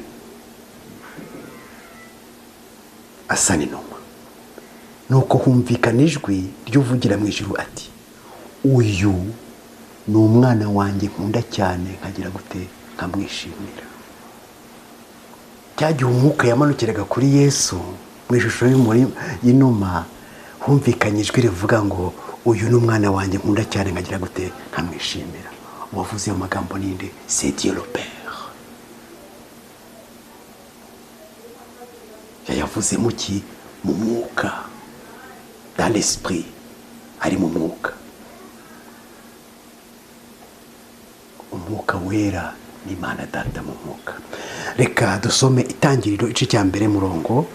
asa n'inuma. Nuko humvikana ijwi ry'uvugira mu ijuru ati, uyu ni umwana wanjye nkunda cyane, nkagira gute nkamwishimira. Cyagiye Umwuka yamanukiraga kuri Yesu mu ishusho y'inuma, humvikanye ijwi rivuga ngo uyu ni umwana wanjye nkunda cyane, nkagira gute nkamwishimira. Uwavuze ayo magambo ninde? C'est Dieu le Père. Yayavuze mu ki? Mu mwuka, dans l'esprit, ari mu mwuka. Umwuka Wera ni Imana Data mu mwuka. Reka dusome Itangiriro igice cya mbere murongo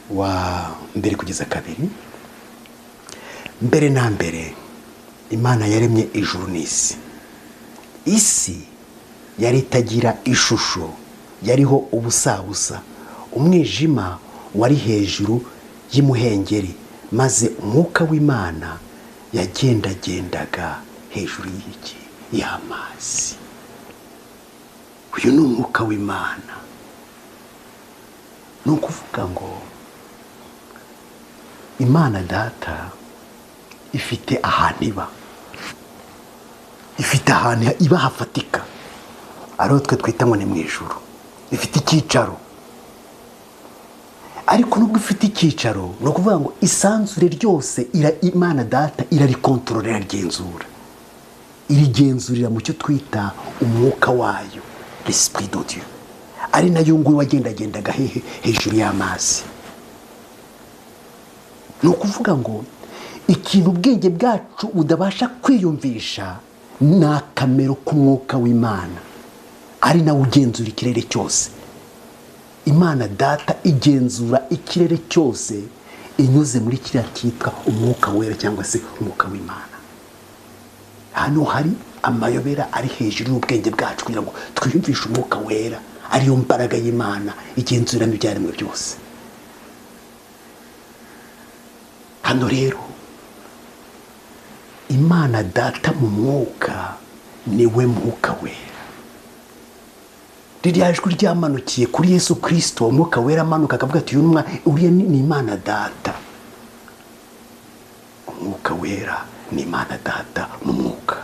wa mbere kugeza 2. Mbere na mbere Imana yaremye ijuru n'isi. Isi yari itagira ishusho, yariho ubusabusa, umwijima wari hejuru y'imuhengeri, maze Umwuka w'Imana yagendagendaga hejuru y'amazi. Uyu ni Umwuka w'Imana. Ni ukuvuga ngo Imana Data ifite ahantu iba, ifite ahantu iba hafatika, ariho twe twita ngo ni mu ijuru. Ifite icyicaro, ariko nubwo ifite icyicaro ni ukuvuga ngo isanzure ryose Imana Data irarikontorora, irigenzurira mu cyo twita umwuka wayo, l'Esprit de Dieu, ari nayo nguyu wagendagendaga hejuru y'amazi. Ni ukuvuga ngo ikintu ubwenge bwacu budabasha kwiyumvisha ni akamero k'umwuka w'Imana, ari nawe ugenzura ikirere cyose. Imana data igenzura ikirere cyose inyuze muri kiriya cyitwa umwuka wera cyangwa se umwuka w'Imana. Hano hari amayobera ari hejuru y'ubwenge bwacu kugira ngo twiyumvishe umwuka wera ariyo mbaraga y'Imana igenzura n'ibyaremwe byose. Hano rero Imana data mu mwuka niwe mwuka wera. Ririya jwi ryamanukiye kuri Yesu Kristo, umwuka wera amanuka akavuga ati uriya ni Imana data. Umwuka wera ni Imana data mu mwuka.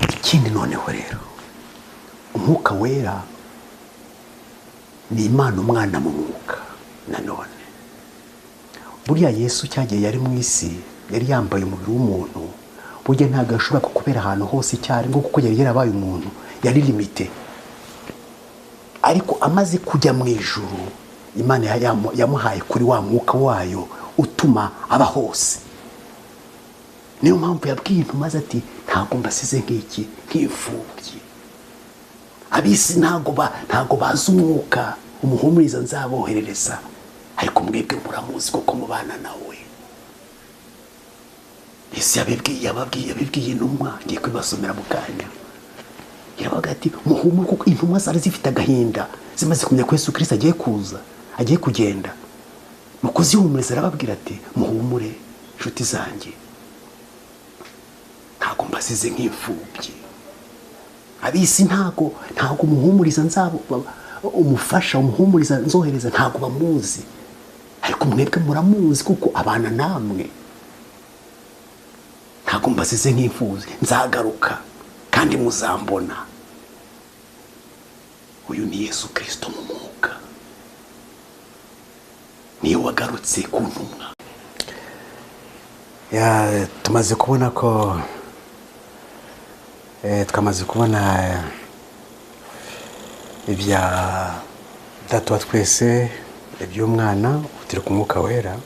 Ikindi noneho rero, umwuka wera ni Imana umwana mu mwuka. Nanone buriya Yesu cyagiye yari mu isi, yari yambaye umubiri w'umuntu, burya ntabwo ashobora kukubera ahantu hose icyarimwe kuko yari yarabaye umuntu, yari limite. Ariko amaze kujya mu ijuru, Imana yamuhaye kuri wa mwuka wayo utuma aba hose. Niyo mpamvu yabwiye intumwa ati ntabwo mbasize nk'imfubyi. Abisi ntabwo bazi umwuka umuhumuriza nzaboherereza, ariko mwebwe muramuzi kuko mubana nawe. Yesu yabibwiye intumwa, ngiye kubasomera mu kanya. Yaravuga ati muhumure kuko intumwa zari zifite agahinda, zimaze kumenya ko Yesu Kristo agiye kuza, agiye kugenda. Mu kuzihumuriza arababwira ati muhumure inshuti zanjye, ntabwo mbasize nk'imfubyi. Abisi ntabwo umuhumuriza umufasha umuhumuriza nzohereza ntabwo bamuzi, ariko mwebwe muramuzi kuko abana namwe. Ntabwo mbasize nk'imfubyi, nzagaruka kandi muzambona. Uyu ni Yesu Kristo mu mwuka, niwe wagarutse ku ntumwa. Tumaze kubona ko twamaze kubona ibya data wa twese, iby'umwana utiri ku mwuka wera.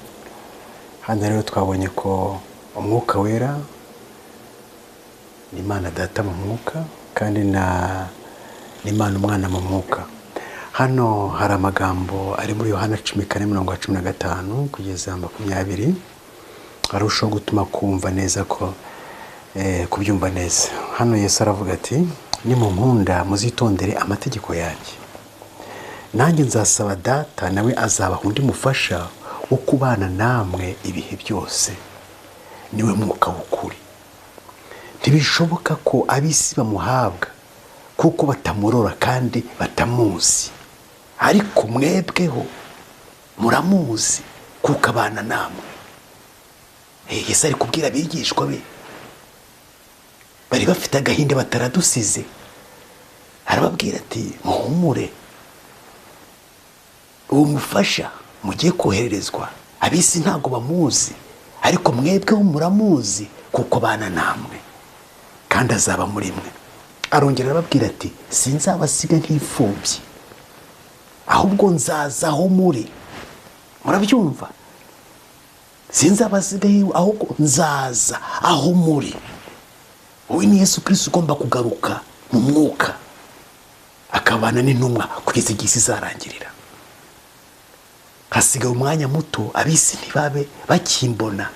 Hano rero twabonye ko umwuka wera ni Imana data mu mwuka kandi ni Imana umwana mu mwuka. Hano hari amagambo ari muri Yohana 10:15 kugeza 20 arushaho gutuma kumva neza ko kubyumva neza. Hano Yesu aravuga ati nimunkunda muzitondere amategeko yanjye, nanjye nzasaba data nawe azabaha undi mufasha wo kubana namwe ibihe byose, niwe mwuka w'ukuri. Ntibishoboka ko abisi bamuhabwa kuko batamurora kandi batamuzi, ariko mwebweho muramuzi kuko abana namwe. Yesu ari kubwira abigishwa be, bari bafite agahinda bataradusize, arababwira ati muhumure, uwo mufasha mugiye kohererezwa abisi ntabwo bamuzi, ariko mwebweho muramuzi kuko abana namwe kandi azaba muri mwe. Arongera arababwira ati sinzabasiga nk'imfubyi, ahubwo nzaza aho muri. Murabyumva? Sinzabasiga ahubwo nzaza aho muri. Uyu ni Yesu Kristo ugomba kugaruka mu mwuka akabana n'intumwa kugeza igihe izarangirira. Hasigaye umwanya muto, abisi ntibabe bakimbona,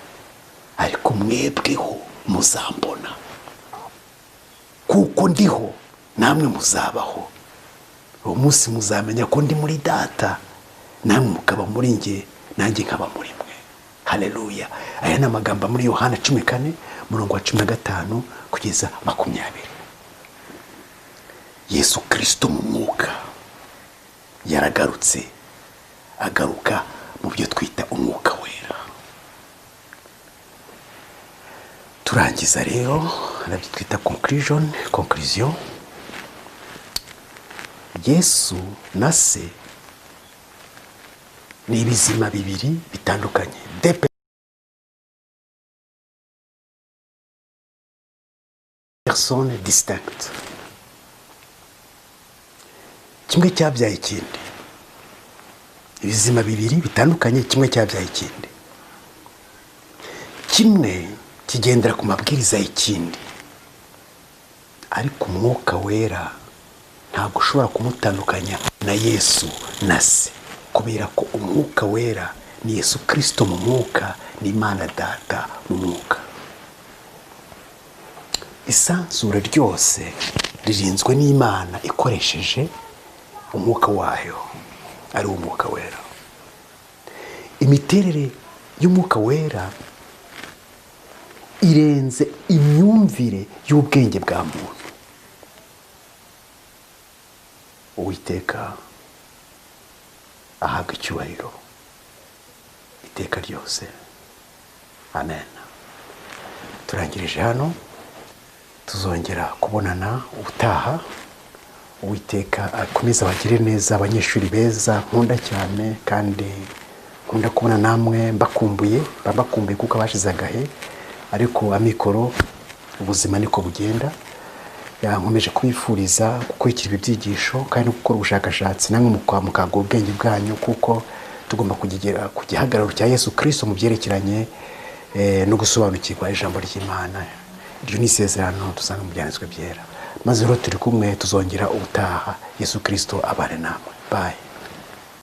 ariko mwebweho muzambona kuko ndiho namwe muzabaho. Uwo munsi muzamenya ko ndi muri data, namwe mukaba muri nge, nanjye nkaba muri mwe. Haleluya. Aya ni amagambo muri Yohana 10:15 kugeza 20. Yesu Kristo mu mwuka yaragarutse, agaruka mu byo twita umwuka wera. Turangiza rero nabyo twita conclusion. Yesu na se ni ibizima bibiri bitandukanye, personnes distinctes. Kimwe cyabyaye ikindi, ibizima bibiri bitandukanye, kimwe cyabyaye ikindi. kimwe kigendera ku mabwiriza y'ikindi, ariko umwuka wera ntabwo ushobora kumutandukanya na Yesu na se, kubera ko umwuka wera ni Yesu Kristo mu mwuka, ni Imana Data mu mwuka. Isanzure ryose ririnzwe n'Imana ikoresheje umwuka wayo, ari wo mwuka wera. Imiterere y'umwuka wera irenze imyumvire y'ubwenge bwa muntu. Uwiteka ahabwa icyubahiro iteka ryose. Amen. Turangirije hano, tuzongera kubonana ubutaha. Uwiteka akomeza abagire neza, abanyeshuri beza nkunda cyane, kandi nkunda kubona namwe mbakumbuye kuko abashize agahe, ariko amikoro ubuzima niko bugenda. Nkomeje kubifuriza gukurikira ibyigisho kandi no gukora ubushakashatsi namwe mukaga ubwenge bwanyu, kuko tugomba kugera ku gihagararo cya Yesu Kristo mu byerekeranye no gusobanukirwa ijambo ry'Imana. Iryo ni isezerano dusanga mu byanditswe byera. Maze rero turi kumwe, tuzongera ubutaha. Yesu Kristo abane namwe. Bye.